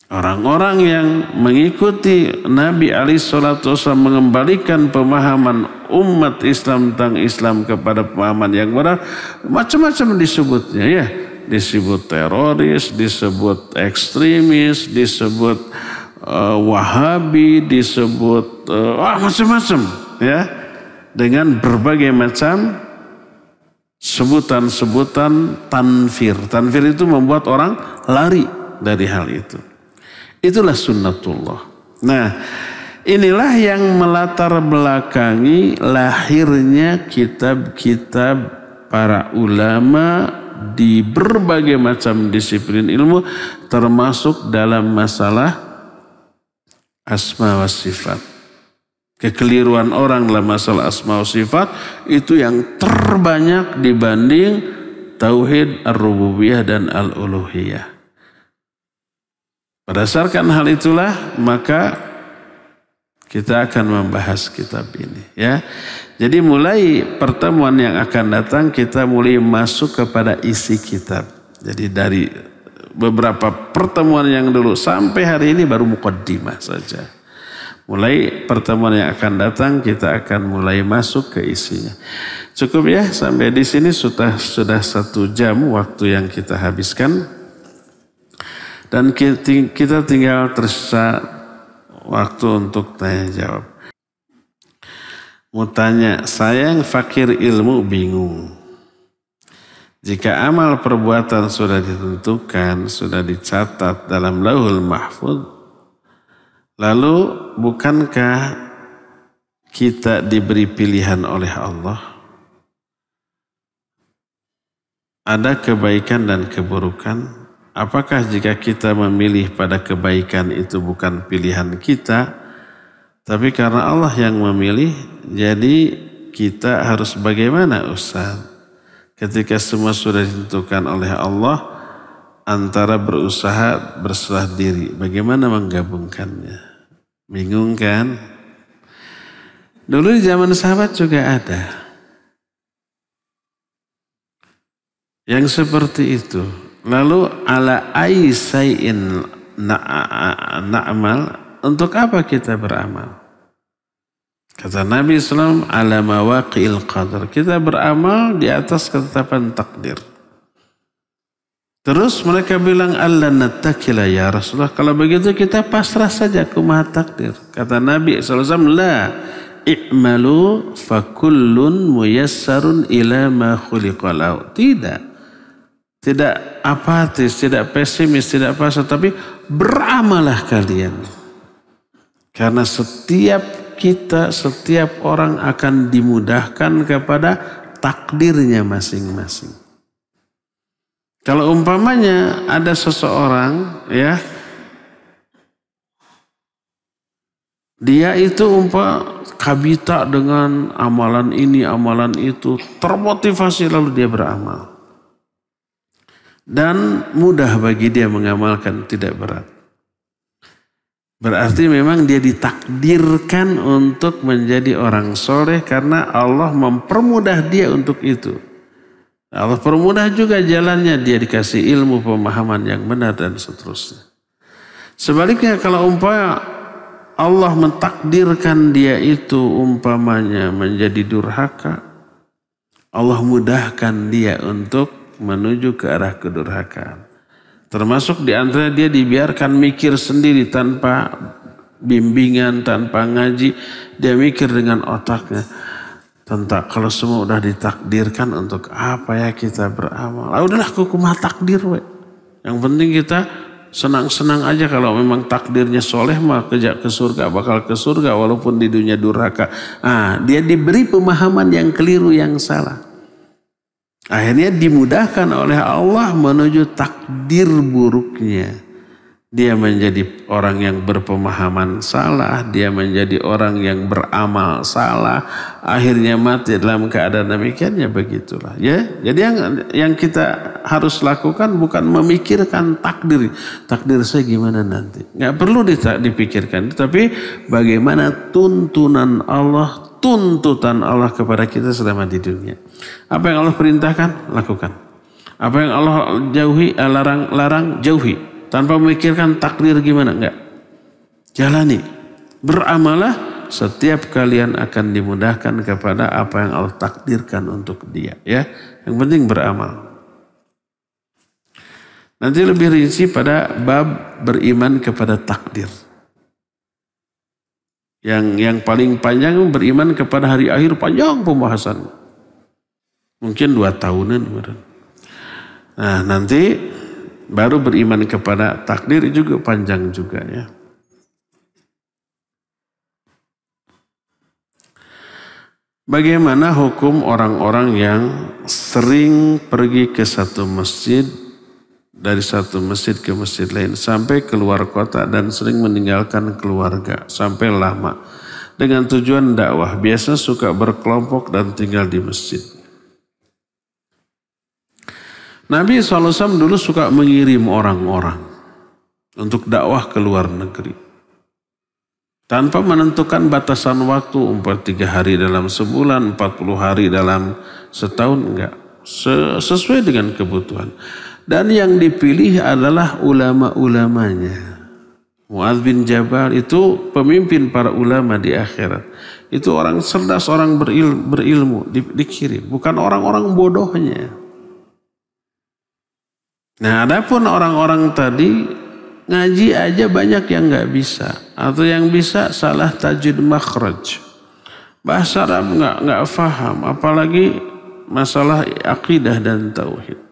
Orang-orang yang mengikuti Nabi alaihissalatu wassalam mengembalikan pemahaman umat Islam tentang Islam kepada pemahaman yang benar, macam-macam disebutnya ya. Disebut teroris, disebut ekstremis, disebut Wahabi, disebut macam-macam ya, dengan berbagai macam sebutan-sebutan tanfir. Tanfir itu membuat orang lari dari hal itu. Itulah sunnatullah. Nah, inilah yang melatar belakangi lahirnya kitab-kitab para ulama di berbagai macam disiplin ilmu, termasuk dalam masalah asma wa sifat. Kekeliruan orang dalam masalah asma wa sifat itu yang terbanyak dibanding tauhid ar-rububiyah dan al-uluhiyah. Berdasarkan hal itulah maka kita akan membahas kitab ini ya. Jadi mulai pertemuan yang akan datang kita mulai masuk kepada isi kitab. Jadi dari beberapa pertemuan yang dulu sampai hari ini baru muqaddimah saja. Mulai pertemuan yang akan datang kita akan mulai masuk ke isinya. Cukup ya sampai di sini sudah 1 jam waktu yang kita habiskan. Dan kita tinggal tersisa waktu untuk tanya jawab. Mau tanya, saya yang fakir ilmu bingung. Jika amal perbuatan sudah ditentukan, sudah dicatat dalam Lauhul Mahfuz, lalu bukankah kita diberi pilihan oleh Allah? Ada kebaikan dan keburukan. Apakah jika kita memilih pada kebaikan itu bukan pilihan kita, tapi karena Allah yang memilih, jadi kita harus bagaimana Ustaz? Ketika semua sudah ditentukan oleh Allah, antara berusaha berserah diri, bagaimana menggabungkannya? Bingung kan? Dulu di zaman sahabat juga ada yang seperti itu. Lalu ala aisai'in na'amal, untuk apa kita beramal? Kata Nabi SAW, ala mawaqi'il qadar, kita beramal di atas ketetapan takdir. Terus mereka bilang, Allah nattakila ya Rasulullah. Kalau begitu kita pasrah saja ke maha takdir. Kata Nabi SAW, la i'malu fakullun muyassarun ila ma khuliqalau. Tidak apatis, tidak pesimis, tidak pasrah. Tapi beramalah kalian. Karena setiap orang akan dimudahkan kepada takdirnya masing-masing. Kalau umpamanya ada seseorang ya, dia itu kabita dengan amalan ini, amalan itu, termotivasi lalu dia beramal. Dan mudah bagi dia mengamalkan, tidak berat. Berarti memang dia ditakdirkan untuk menjadi orang soleh karena Allah mempermudah dia untuk itu. Allah permudah juga jalannya, dia dikasih ilmu, pemahaman yang benar dan seterusnya. Sebaliknya kalau umpama Allah mentakdirkan dia itu umpamanya menjadi durhaka, Allah mudahkan dia untuk menuju ke arah kedurhakaan. Termasuk di antara dia dibiarkan mikir sendiri tanpa bimbingan, tanpa ngaji, dia mikir dengan otaknya. Tentang kalau semua udah ditakdirkan, untuk apa ya kita beramal? Udahlah hukum takdir we. Yang penting kita senang-senang aja, kalau memang takdirnya soleh mah ke surga, bakal ke surga walaupun di dunia durhaka. Dia diberi pemahaman yang keliru, yang salah. Akhirnya dimudahkan oleh Allah menuju takdir buruknya. Dia menjadi orang yang berpemahaman salah, dia menjadi orang yang beramal salah, akhirnya mati dalam keadaan demikiannya, begitulah ya. Jadi yang kita harus lakukan bukan memikirkan takdir saya gimana nanti, nggak perlu dipikirkan, tapi bagaimana tuntunan Allah, tuntutan Allah kepada kita selama di dunia. Apa yang Allah perintahkan, lakukan. Apa yang Allah jauhi, larang, jauhi. Tanpa memikirkan takdir gimana, enggak. Jalani. Beramalah, setiap kalian akan dimudahkan kepada apa yang Allah takdirkan untuk dia. Ya, yang penting beramal. Nanti lebih rinci pada bab beriman kepada takdir. Yang paling panjang beriman kepada hari akhir, panjang pembahasan. Mungkin 2 tahunan. Nah nanti baru beriman kepada takdir juga panjang juga ya. Bagaimana hukum orang-orang yang sering pergi ke satu masjid, dari satu masjid ke masjid lain, sampai keluar kota dan sering meninggalkan keluarga sampai lama dengan tujuan dakwah, biasa suka berkelompok dan tinggal di masjid. Nabi SAW dulu suka mengirim orang-orang untuk dakwah ke luar negeri. Tanpa menentukan batasan waktu, 3 hari dalam sebulan, 40 hari dalam setahun, enggak. Sesuai dengan kebutuhan. Dan yang dipilih adalah ulama-ulamanya. Mu'adz bin Jabal itu pemimpin para ulama di akhirat. Itu orang cerdas, orang berilmu dikirim. Bukan orang-orang bodohnya. Nah, adapun orang-orang tadi ngaji aja banyak yang nggak bisa. Atau yang bisa salah tajwid makhraj. Bahasa Arab nggak faham. Apalagi masalah akidah dan tauhid.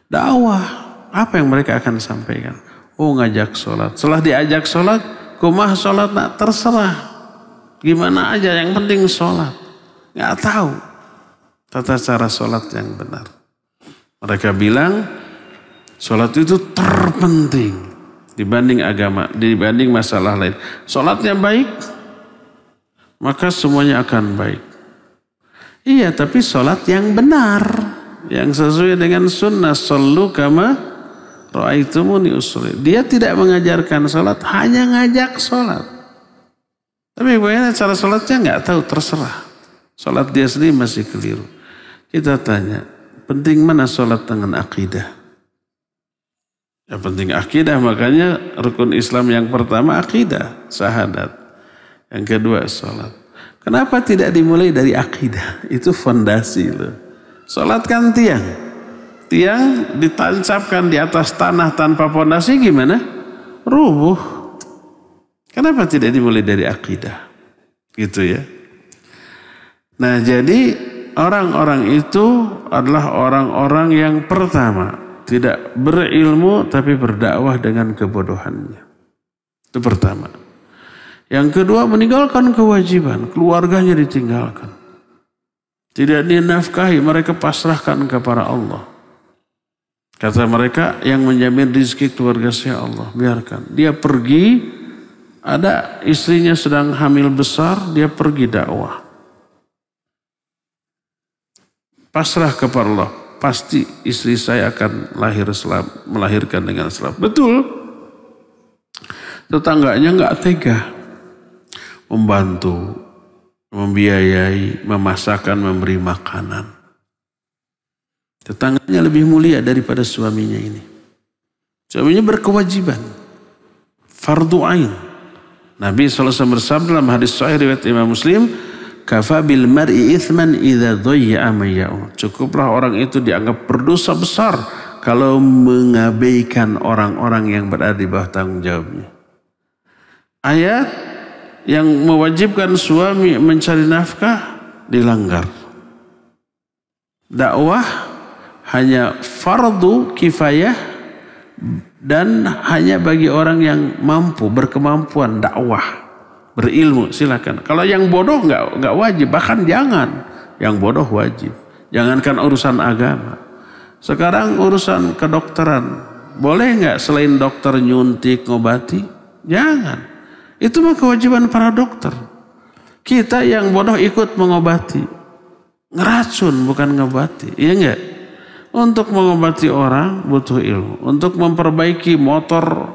Dakwah, apa yang mereka akan sampaikan? Oh, ngajak sholat. Setelah diajak sholat, kumah sholat nak terserah. Gimana aja, yang penting sholat. Nggak tahu tata cara sholat yang benar. Mereka bilang sholat itu terpenting dibanding agama, dibanding masalah lain. Sholatnya baik, maka semuanya akan baik. Iya, tapi sholat yang benar, yang sesuai dengan sunnah. Shollu kama ra'aitumuni usolli. Dia tidak mengajarkan sholat, hanya ngajak sholat. Tapi bagaimana cara sholatnya nggak tahu, terserah. Sholat dia sendiri masih keliru. Kita tanya, penting mana sholat dengan akidah? Ya penting akidah, makanya rukun Islam yang pertama akidah, syahadat. Yang kedua sholat. Kenapa tidak dimulai dari akidah? Itu fondasi loh. Sholat kan tiang. Tiang ditancapkan di atas tanah tanpa fondasi gimana? Rubuh. Kenapa tidak dimulai dari akidah? Gitu ya. Nah, jadi orang-orang itu adalah orang-orang yang pertama tidak berilmu tapi berdakwah dengan kebodohannya. Itu pertama. Yang kedua, meninggalkan kewajiban, keluarganya ditinggalkan. Tidak dinafkahi, mereka pasrahkan kepada Allah. Kata mereka, yang menjamin rezeki keluarga saya Allah, biarkan. Dia pergi, ada istrinya sedang hamil besar, dia pergi dakwah. Pasrah kepada Allah, pasti istri saya akan melahirkan dengan selamat. Betul. Tetangganya nggak tega, membantu, membiayai, memasakkan, memberi makanan. Tetangganya lebih mulia daripada suaminya ini. Suaminya berkewajiban. Fardu ain. Nabi SAW bersabda dalam hadis sahih riwayat Imam Muslim, kafa bil mar'i ithman idza dhayya'a mayya'u. Cukuplah orang itu dianggap berdosa besar kalau mengabaikan orang-orang yang berada di bawah tanggung jawabnya. Ayat yang mewajibkan suami mencari nafkah dilanggar. Dakwah hanya fardu kifayah dan hanya bagi orang yang mampu, berkemampuan dakwah, berilmu, silakan. Kalau yang bodoh nggak wajib, bahkan jangan. Yang bodoh wajib. Jangankan urusan agama. Sekarang urusan kedokteran, boleh nggak selain dokter nyuntik, ngobati? Jangan. Itu mah kewajiban para dokter. Kita yang bodoh ikut mengobati, ngeracun bukan ngobati, iya nggak? Untuk mengobati orang butuh ilmu. Untuk memperbaiki motor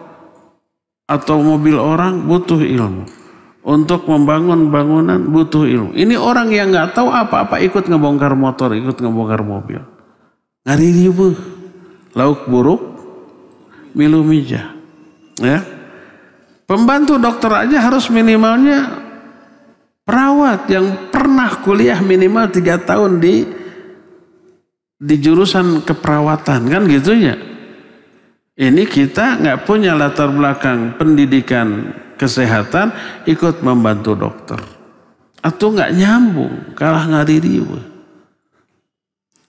atau mobil orang butuh ilmu. Untuk membangun bangunan butuh ilmu. Ini orang yang nggak tahu apa-apa ikut ngebongkar motor, ikut ngebongkar mobil. Ngari ribuh. Lauk buruk, milu mijah. Ya. Pembantu dokter aja harus minimalnya perawat yang pernah kuliah minimal 3 tahun di jurusan keperawatan, kan gitu ya. Ini kita nggak punya latar belakang pendidikan kesehatan, ikut membantu dokter. Atau nggak nyambung, kalah ngaririwe.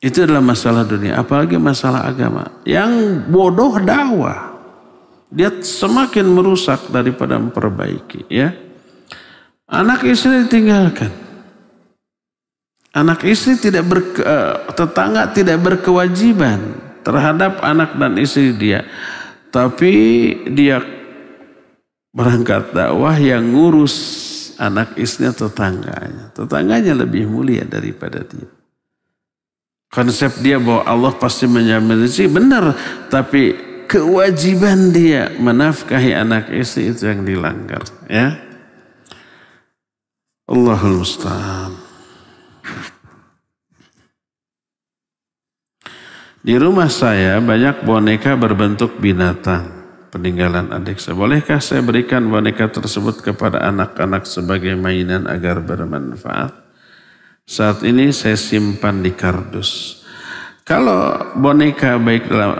Itu adalah masalah dunia, apalagi masalah agama. Yang bodoh dakwah, dia semakin merusak daripada memperbaiki. Ya, anak istri ditinggalkan. Anak istri tetangga tidak berkewajiban terhadap anak dan istri dia. Tapi dia berangkat dakwah yang ngurus anak istrinya tetangganya. Tetangganya lebih mulia daripada dia. Konsep dia bahwa Allah pasti menjamin rezeki, benar. Tapi kewajiban dia menafkahi anak istri itu yang dilanggar. Ya, Allahul musta'an. Di rumah saya banyak boneka berbentuk binatang. peninggalan adik saya. Bolehkah saya berikan boneka tersebut kepada anak-anak sebagai mainan agar bermanfaat? Saat ini saya simpan di kardus. Kalau boneka baik dalam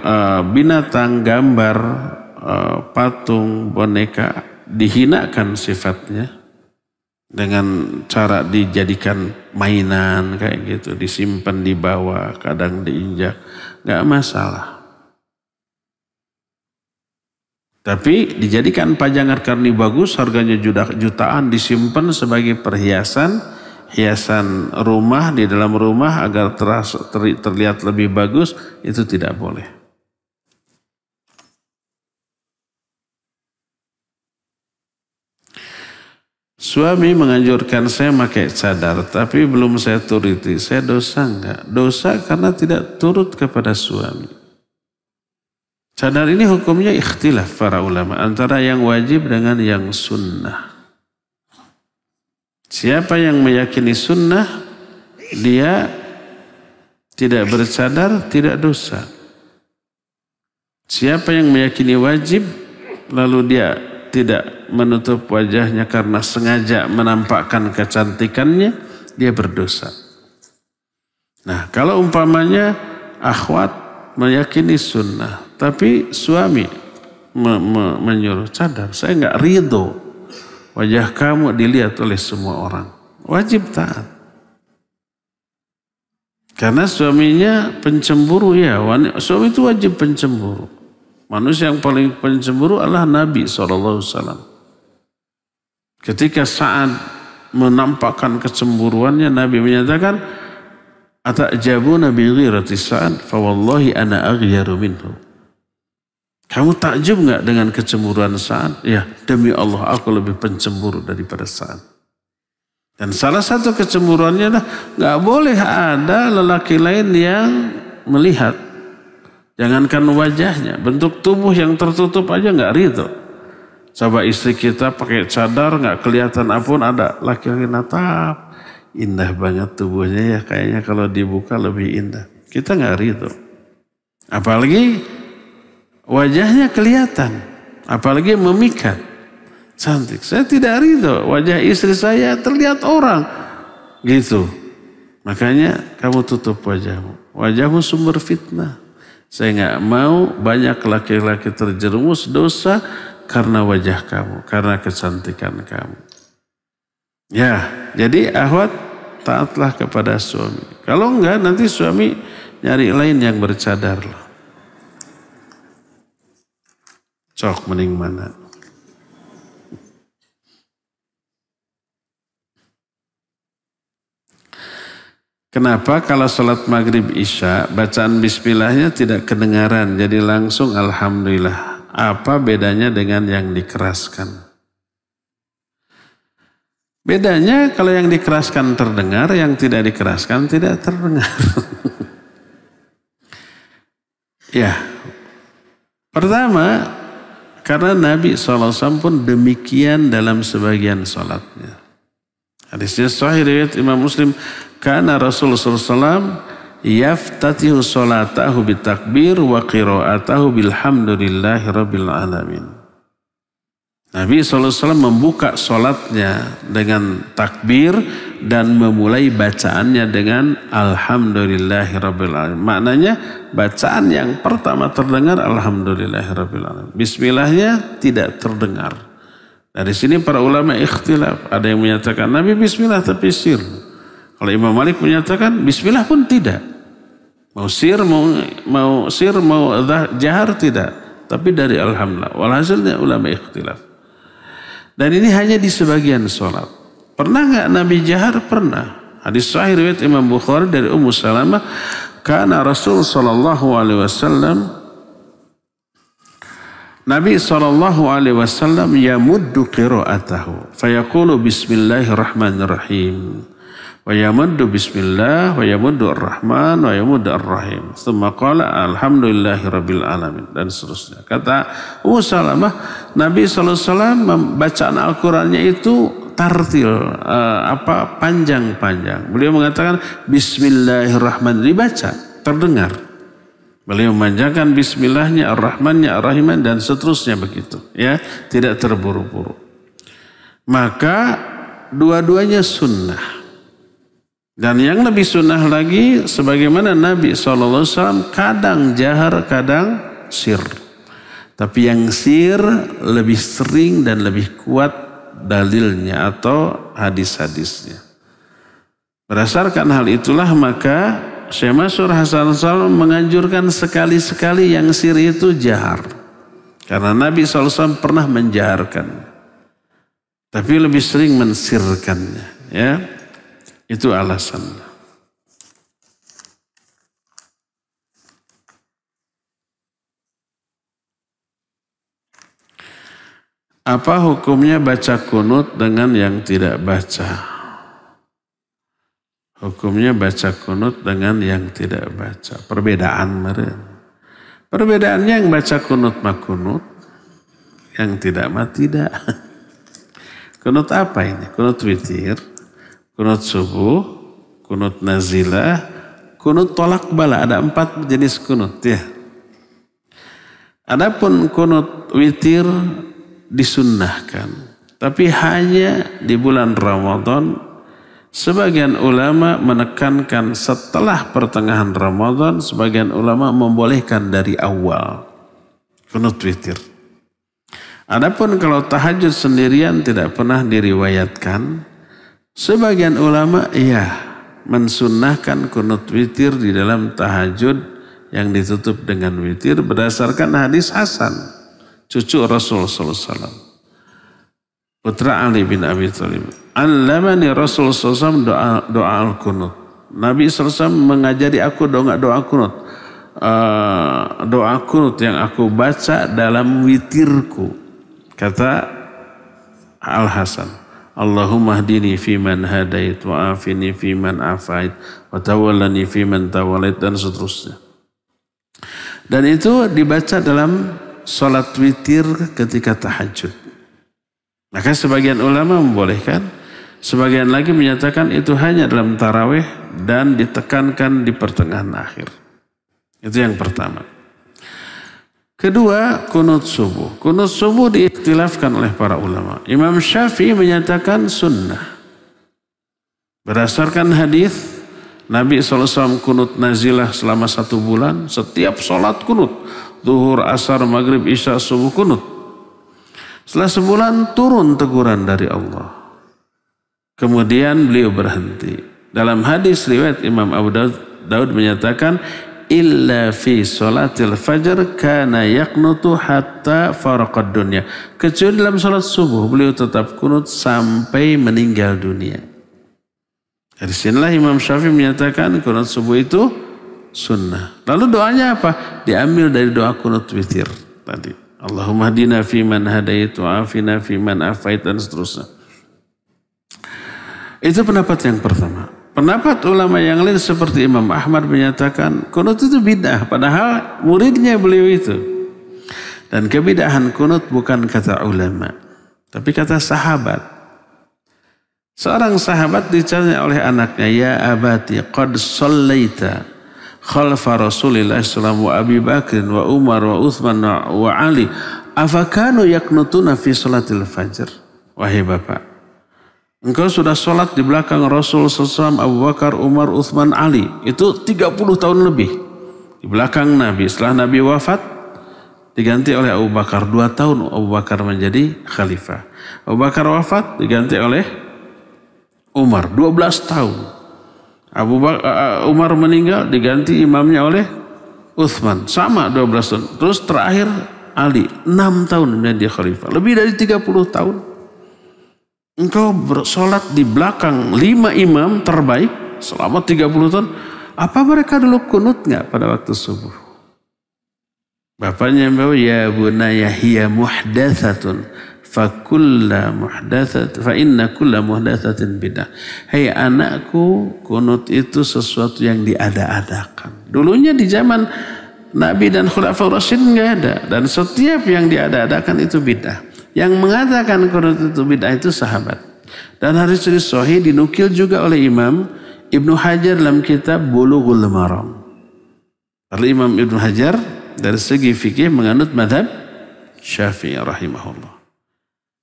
binatang, gambar, patung, boneka dihinakan sifatnya dengan cara dijadikan mainan kayak gitu, disimpan di bawah, kadang diinjak, nggak masalah. Tapi dijadikan pajangan karena bagus, harganya jutaan, disimpan sebagai perhiasan, hiasan rumah, di dalam rumah agar terlihat lebih bagus, itu tidak boleh. Suami menganjurkan saya pakai cadar, tapi belum saya turuti. Saya dosa enggak? Dosa karena tidak turut kepada suami. Cadar ini hukumnya ikhtilaf para ulama antara yang wajib dengan yang sunnah. Siapa yang meyakini sunnah, dia tidak bercadar, tidak dosa. Siapa yang meyakini wajib, lalu dia tidak menutup wajahnya karena sengaja menampakkan kecantikannya, dia berdosa. Nah, kalau umpamanya akhwat meyakini sunnah, tapi suami menyuruh cadar, saya enggak ridho wajah kamu dilihat oleh semua orang. Wajib taat. Karena suaminya pencemburu ya, suami itu wajib pencemburu. Manusia yang paling pencemburu adalah Nabi SAW. Ketika Sa'ad menampakkan kecemburuannya, Nabi menyatakan, "Atajabuna bi ghirati Sa'ad, fa wallahi ana aghyaru minhu." Kamu takjub enggak dengan kecemburuan Sa'ad? Ya, demi Allah aku lebih pencemburu daripada Sa'ad. Dan salah satu kecemburuannya adalah enggak boleh ada lelaki lain yang melihat. Jangankan wajahnya, bentuk tubuh yang tertutup aja enggak ridho. Coba istri kita pakai cadar enggak kelihatan apapun, ada laki-laki natap. Indah banget tubuhnya ya, kayaknya kalau dibuka lebih indah. Kita enggak ridho. Apalagi wajahnya kelihatan, apalagi memikat, cantik. Saya tidak ridho wajah istri saya terlihat orang, gitu. Makanya kamu tutup wajahmu. Wajahmu sumber fitnah. Saya nggak mau banyak laki-laki terjerumus dosa karena wajah kamu, karena kecantikan kamu. Ya, jadi akhwat taatlah kepada suami. Kalau enggak nanti suami nyari lain yang bercadar lah. Cok mending mana? Kenapa kalau sholat maghrib isya bacaan bismillahnya tidak kedengaran, jadi langsung alhamdulillah? Apa bedanya dengan yang dikeraskan? Bedanya kalau yang dikeraskan terdengar, yang tidak dikeraskan tidak terdengar. Ya, pertama, karena Nabi SAW pun demikian dalam sebagian sholatnya. Hadisnya sahih riwayat Imam Muslim, karena Rasulullah SAW yaftatihu sholatahu bitakbir wa qira'atahu bilhamdulillahi rabbil alamin. Nabi SAW membuka sholatnya dengan takbir dan memulai bacaannya dengan alhamdulillahi rabbil alamin. Maknanya bacaan yang pertama terdengar alhamdulillahi rabbil alamin. Bismillahnya tidak terdengar. Dari sini para ulama ikhtilaf. Ada yang menyatakan Nabi bismillah tapi sir. Kalau Imam Malik menyatakan bismillah pun tidak. Mau sir, mau jahar tidak. Tapi dari alhamdulillah. Walhasilnya ulama ikhtilaf. Dan ini hanya di sebagian sholat. Pernah nggak Nabi jahar? Pernah. Hadis sahih riwayat Imam Bukhari dari Ummu Salamah, karena Rasul sallallahu alaihi wasallam, Nabi sallallahu alaihi wasallam yamuddu qira'atahu fayaqulu bismillahirrahmanirrahim wa yamuddu bismillah wa yamuddu ar-rahman wa yamuddu ar-rahim thumma qala alhamdulillahi rabbil alamin, dan seterusnya. Kata Ummu Salamah, Nabi sallallahu alaihi wasallam bacaan Al-Qur'annya itu tartil, panjang-panjang. Beliau mengatakan bismillahirrahmanirrahim, dibaca, terdengar. Beliau memanjangkan bismillahnya, ar-Rahmannya, ar-Rahiman dan seterusnya begitu. Ya, tidak terburu-buru. Maka dua-duanya sunnah. Dan yang lebih sunnah lagi, sebagaimana Nabi SAW kadang jahar, kadang sir. Tapi yang sir lebih sering dan lebih kuat dalilnya atau hadis-hadisnya. Berdasarkan hal itulah maka Syekh Mansur Hasan Salam menganjurkan sekali-sekali yang sir itu jahar. Karena Nabi SAW pernah menjaharkan. Tapi lebih sering mensirkannya. Ya. Itu alasannya. Apa hukumnya baca kunut dengan yang tidak baca? Hukumnya baca kunut dengan yang tidak baca. Perbedaan meren. Perbedaannya yang baca kunut mah kunut, yang tidak mah tidak. Kunut apa ini? Kunut witir, kunut subuh, kunut nazilah, kunut tolak bala. Ada 4 jenis kunut ya. Adapun kunut witir disunnahkan, tapi hanya di bulan Ramadan. Sebagian ulama menekankan setelah pertengahan Ramadan, sebagian ulama membolehkan dari awal kunut witir. Adapun kalau tahajud sendirian tidak pernah diriwayatkan. Sebagian ulama mensunnahkan kunut witir di dalam tahajud yang ditutup dengan witir berdasarkan hadis Hasan, cucu Rasul sallallahu alaihi wasallam. Putra Ali bin Abi Thalib. Allamani Rasul SAW doa al-kunut. Nabi SAW mengajari aku doa kunut. Doa kunut yang aku baca dalam witirku. Kata Al-Hasan. Allahumma hdini fi man hadait wa afini fi man afait wa tawallani fi man tawallait dan seterusnya. Dan itu dibaca dalam salat witir ketika tahajud. Maka sebagian ulama membolehkan, sebagian lagi menyatakan itu hanya dalam tarawih dan ditekankan di pertengahan akhir. Itu yang pertama. Kedua, kunut subuh. Kunut subuh diikhtilafkan oleh para ulama. Imam Syafi'i menyatakan sunnah. Berdasarkan hadis Nabi SAW kunut nazilah selama 1 bulan, setiap sholat kunut. Zuhur, asar, maghrib, isya, subuh kunut. Setelah sebulan turun teguran dari Allah. Kemudian beliau berhenti. Dalam hadis riwayat Imam Abu Daud menyatakan, illa fi salatil fajr kana yaqnutu hatta faraqad dunya. Kecuali dalam salat subuh beliau tetap kunut sampai meninggal dunia. Dari sinilah Imam Syafi'i menyatakan kunut subuh itu sunnah. Lalu doanya apa? Diambil dari doa kunut witir tadi. Allahumma hdina fi man hadait wa afina fi man afait dan seterusnya. Itu pendapat yang pertama. Pendapat ulama yang lain seperti Imam Ahmad menyatakan kunut itu bid'ah, padahal muridnya beliau itu. Dan kebid'ahan kunut bukan kata ulama, tapi kata sahabat. Seorang sahabat ditanya oleh anaknya, ya abati qad sallaita khalfa Rasulillah sallallahu wa Abi Bakr wa Umar wa Uthman wa Ali afakanu yaknutuna fi salatil fajr. Wahai bapak, engkau sudah sholat di belakang Rasul SAW, Abu Bakar, Umar, Uthman, Ali. Itu 30 tahun lebih di belakang Nabi. Setelah Nabi wafat diganti oleh Abu Bakar. 2 tahun Abu Bakar menjadi khalifah. Abu Bakar wafat diganti oleh Umar 12 tahun. Umar meninggal diganti imamnya oleh Uthman, sama 12 tahun. Terus terakhir Ali 6 tahun menjadi khalifah, lebih dari 30 tahun. Engkau bersolat di belakang 5 imam terbaik selama 30 tahun. Apa mereka dulu kunut nggak pada waktu subuh? Bapaknya membawa, ya bunaya hiya muhdatsatun fa inna kulla muhdatsatin bidah. Hei anakku, kunut itu sesuatu yang diada-adakan. Dulunya di zaman Nabi dan Khulafaur Rasyidin nggak ada, dan setiap yang diada-adakan itu bidah. Yang mengatakan kunut itu bidah itu sahabat. Dan hadis sahih dinukil juga oleh Imam Ibnu Hajar dalam kitab Bulughul Maram. Lalu Imam Ibn Hajar dari segi fikih menganut madhab Syafi'i rahimahullah.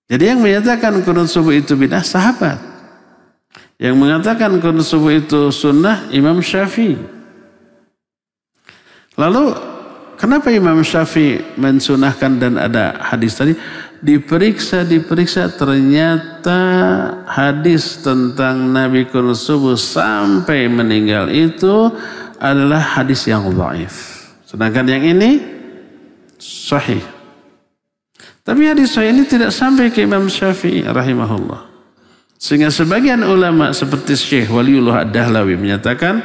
Jadi yang menyatakan qunut subuh itu bid'ah sahabat. Yang mengatakan qunut subuh itu sunnah Imam Syafi'i. Lalu kenapa Imam Syafi'i mensunahkan dan ada hadis tadi? Diperiksa ternyata hadis tentang Nabi qunut subuh sampai meninggal itu adalah hadis yang dhaif. Sedangkan yang ini sahih. Tapi hadis sahih ini tidak sampai ke Imam Syafi'i rahimahullah. Sehingga sebagian ulama seperti Syekh Waliullah Ad-Dahlawi menyatakan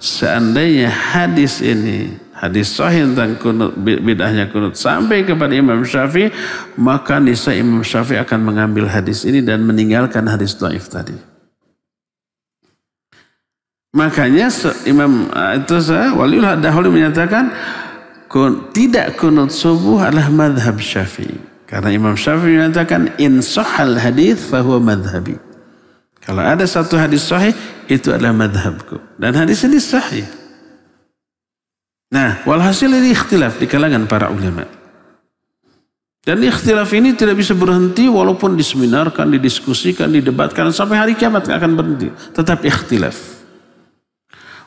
seandainya hadis ini, hadis sahih tentang kunut, bid'ahnya kunut sampai kepada Imam Syafi'i, maka niscaya Imam Syafi'i akan mengambil hadis ini dan meninggalkan hadis dhaif tadi. Makanya Imam itu Waliullah Ad-Dahlawi menyatakan tidak kunut subuh adalah madhab Syafi'i. Karena Imam Syafi'i menyatakan in sahal hadis fahuwa madhabi. Kalau ada satu hadis sahih itu adalah madhabku. Dan hadis ini sahih. Nah, walhasil ini ikhtilaf di kalangan para ulama. Dan ikhtilaf ini tidak bisa berhenti walaupun diseminarkan, didiskusikan, didebatkan sampai hari kiamat tidak akan berhenti. Tetap ikhtilaf.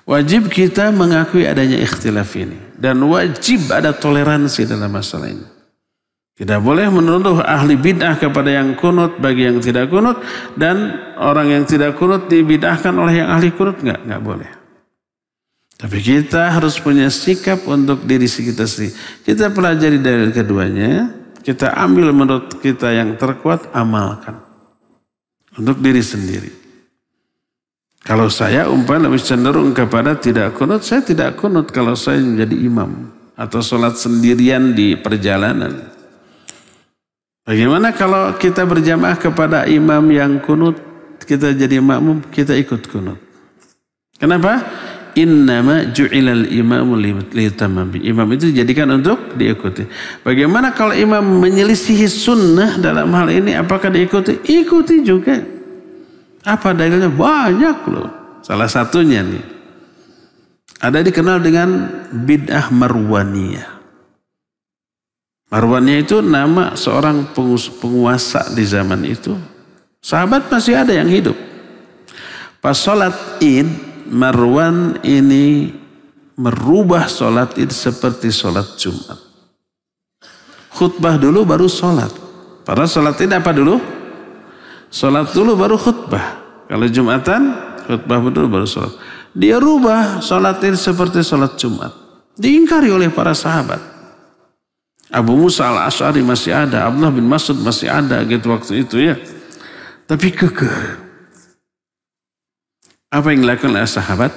Wajib kita mengakui adanya ikhtilaf ini. Dan wajib ada toleransi dalam masalah ini. Tidak boleh menuduh ahli bid'ah kepada yang kunut bagi yang tidak kunut. Dan orang yang tidak kunut dibid'ahkan oleh yang ahli kunut. Enggak boleh. Tapi kita harus punya sikap untuk diri kita sendiri. Kita pelajari dalil keduanya. Kita ambil menurut kita yang terkuat, amalkan. Untuk diri sendiri. Kalau saya lebih cenderung kepada tidak kunut, saya tidak kunut kalau saya menjadi imam. Atau sholat sendirian di perjalanan. Bagaimana kalau kita berjamaah kepada imam yang kunut, kita jadi makmum, kita ikut kunut. Kenapa? Innama ju'ilal imamu liyutamma bi. Imam itu dijadikan untuk diikuti. Bagaimana kalau imam menyelisihi sunnah dalam hal ini, apakah diikuti? Ikuti juga. Apa dalilnya? Banyak loh. Salah satunya nih. Ada dikenal dengan bid'ah Marwaniyah. Marwaniyah itu nama seorang penguasa di zaman itu. Sahabat masih ada yang hidup. Pas sholat Id, Marwan ini merubah sholat Id seperti sholat Jumat. Khutbah dulu baru sholat. Padahal sholat Id apa dulu? Sholat dulu baru khutbah. Kalau Jumatan, khutbah dulu baru sholat. Dia rubah sholat Id seperti sholat Jumat. Diingkari oleh para sahabat. Abu Musa al-Asy'ari masih ada. Abdullah bin Mas'ud masih ada gitu waktu itu ya. Tapi kekeh. Apa yang dilakukan oleh sahabat?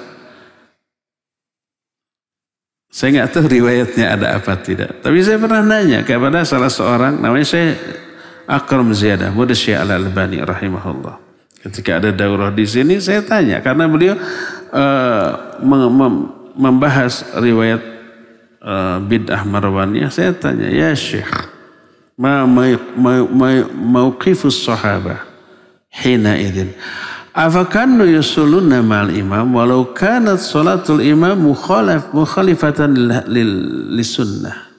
Saya nggak tahu riwayatnya ada apa tidak. Tapi saya pernah nanya kepada salah seorang, namanya saya Akram Ziyadah, murid Syekh Al-Albani rahimahullah. Ketika ada daurah di sini, saya tanya karena beliau membahas riwayat bid'ah Marwaniyah. Saya tanya, ya Syekh, mauqifus sahabah hina idzin afakanu yusalluna ma'al imam walau kanat salatul imam mukhalifatan lisunnah.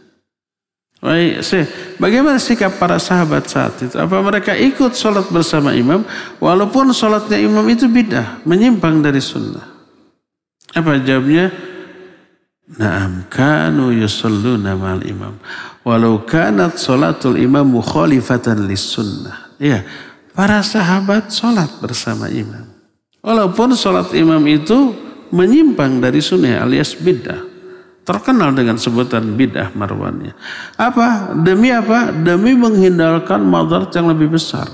Bagaimana sikap para sahabat saat itu? Apa mereka ikut sholat bersama imam walaupun sholatnya imam itu bid'ah, menyimpang dari sunnah? Apa jawabnya? Na'am kanu yusalluna ma'al imam walau kanat sholatul imam mukhalifatan lis-sunnah. Iya, para sahabat sholat bersama imam walaupun sholat imam itu menyimpang dari sunnah alias bid'ah. Terkenal dengan sebutan bid'ah Marwaniyah. Apa? Demi apa? Demi menghindarkan madarat yang lebih besar.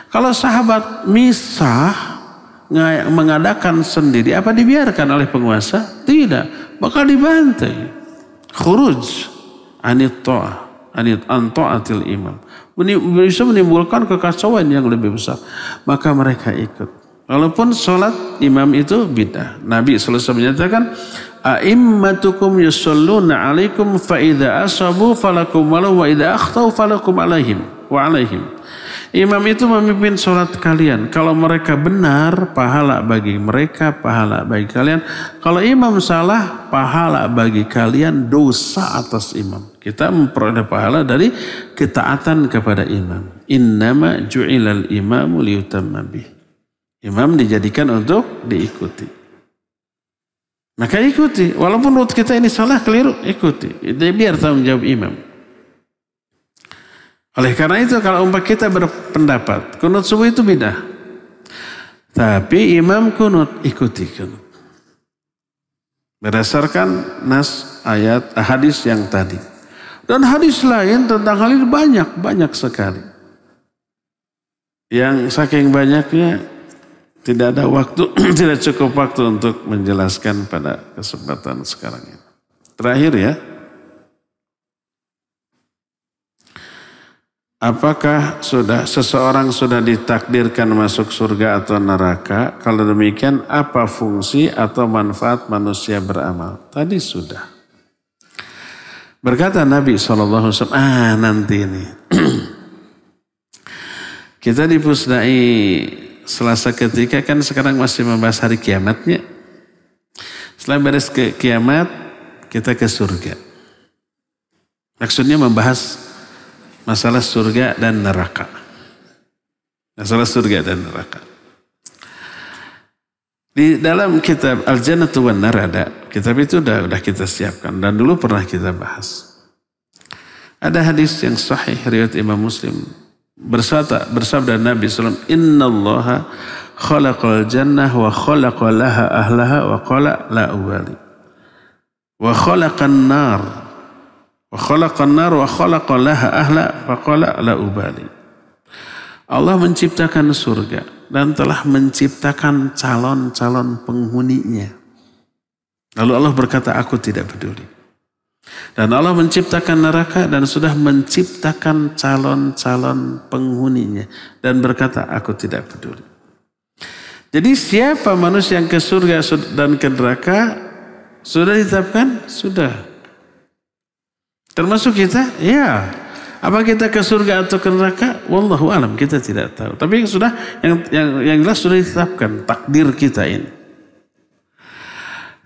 Kalau sahabat misah mengadakan sendiri, apa dibiarkan oleh penguasa? Tidak. Bakal dibantai. Khuruj anit ta'ah, an ta'atil imam. Bisa menimbulkan kekacauan yang lebih besar. Maka mereka ikut. Walaupun sholat imam itu bid'ah. Nabi SAW menyatakan, a'immatukum yusalluna alaikum fa idza asabu falakum walau wa idza akhtau falakum alaihim wa alaihim. Imam itu memimpin sholat kalian. Kalau mereka benar, pahala bagi mereka, pahala bagi kalian. Kalau imam salah, pahala bagi kalian, dosa atas imam. Kita memperoleh pahala dari ketaatan kepada imam. Innama ju'ilal imamu liyutamma bih. Imam dijadikan untuk diikuti. Maka ikuti. Walaupun menurut kita ini salah, keliru, ikuti. Biar tanggung jawab imam. Oleh karena itu kalau umpah kita berpendapat kunut subuh itu bidah. Tapi imam kunut, ikuti kunut. Berdasarkan nas ayat hadis yang tadi. Dan hadis lain tentang hal ini banyak sekali. Yang saking banyaknya tidak ada waktu, tidak cukup waktu untuk menjelaskan pada kesempatan sekarang ini. Terakhir ya. Apakah seseorang sudah ditakdirkan masuk surga atau neraka? Kalau demikian, apa fungsi atau manfaat manusia beramal? Tadi sudah. Berkata Nabi SAW, nanti ini. Kita dipusnai Selasa ketika kan sekarang masih membahas hari kiamatnya. Setelah beres ke kiamat, kita ke surga. Maksudnya membahas masalah surga dan neraka. Masalah surga dan neraka. Di dalam kitab Al-Jannatu wan Nar ada. Kitab itu udah kita siapkan. Dan dulu pernah kita bahas. Ada hadis yang sahih riwayat Imam Muslim. Bersabda Nabi SAW. Inna allaha khalaqal jannah wa khalaqa laha ahlaha wa qala la ubali. Wa khalaqan nar. Wa khalaqan nar wa khalaqa laha ahla faqala la ubali. Allah menciptakan surga dan telah menciptakan calon-calon penghuninya. Lalu Allah berkata, aku tidak peduli. Dan Allah menciptakan neraka dan sudah menciptakan calon-calon penghuninya dan berkata, aku tidak peduli. Jadi siapa manusia yang ke surga dan ke neraka sudah ditetapkan? Sudah. Termasuk kita? Ya. Apa kita ke surga atau ke neraka? Wallahu alam, kita tidak tahu. Tapi yang jelas sudah ditetapkan takdir kita ini.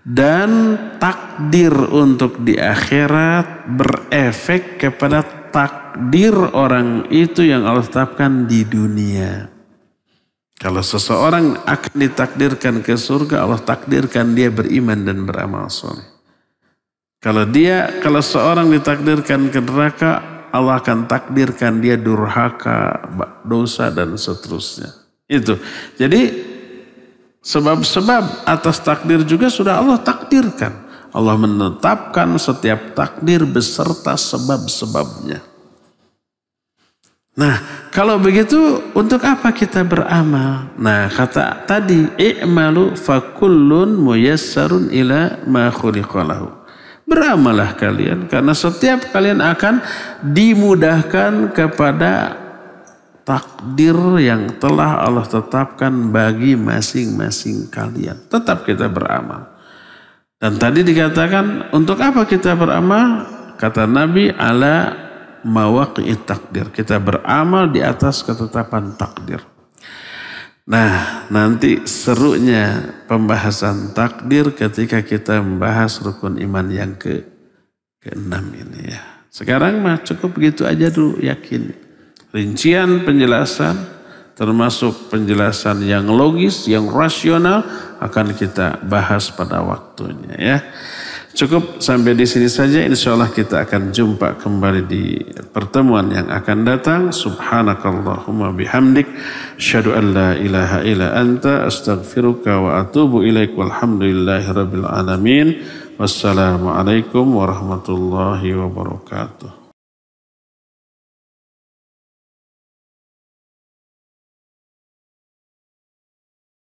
Dan takdir untuk di akhirat berefek kepada takdir orang itu yang Allah tetapkan di dunia. Kalau seseorang akan ditakdirkan ke surga, Allah takdirkan dia beriman dan beramal soleh. Kalau seorang ditakdirkan ke neraka, Allah akan takdirkan dia durhaka, dosa dan seterusnya. Itu. Jadi sebab-sebab atas takdir juga sudah Allah takdirkan. Allah menetapkan setiap takdir beserta sebab-sebabnya. Nah, kalau begitu untuk apa kita beramal? Nah, kata tadi, i'malu fakullun muyassarun ila ma khuliqa lahu. Beramallah kalian karena setiap kalian akan dimudahkan kepada takdir yang telah Allah tetapkan bagi masing-masing kalian. Tetap kita beramal. Dan tadi dikatakan untuk apa kita beramal? Kata Nabi ala mawaqi'it takdir. Kita beramal di atas ketetapan takdir. Nah, nanti serunya pembahasan takdir ketika kita membahas rukun iman yang ke-6 ini ya. Sekarang mah cukup begitu aja dulu, yakin. Rincian penjelasan termasuk penjelasan yang logis, yang rasional akan kita bahas pada waktunya ya. Cukup sampai di sini saja. Insyaallah kita akan jumpa kembali di pertemuan yang akan datang. Subhanakallahumma bihamdik. Asyhadu an la ilaha illa anta astaghfiruka wa atubu ilaik. Walhamdulillahi rabbil alamin. Wassalamualaikum warahmatullahi wabarakatuh.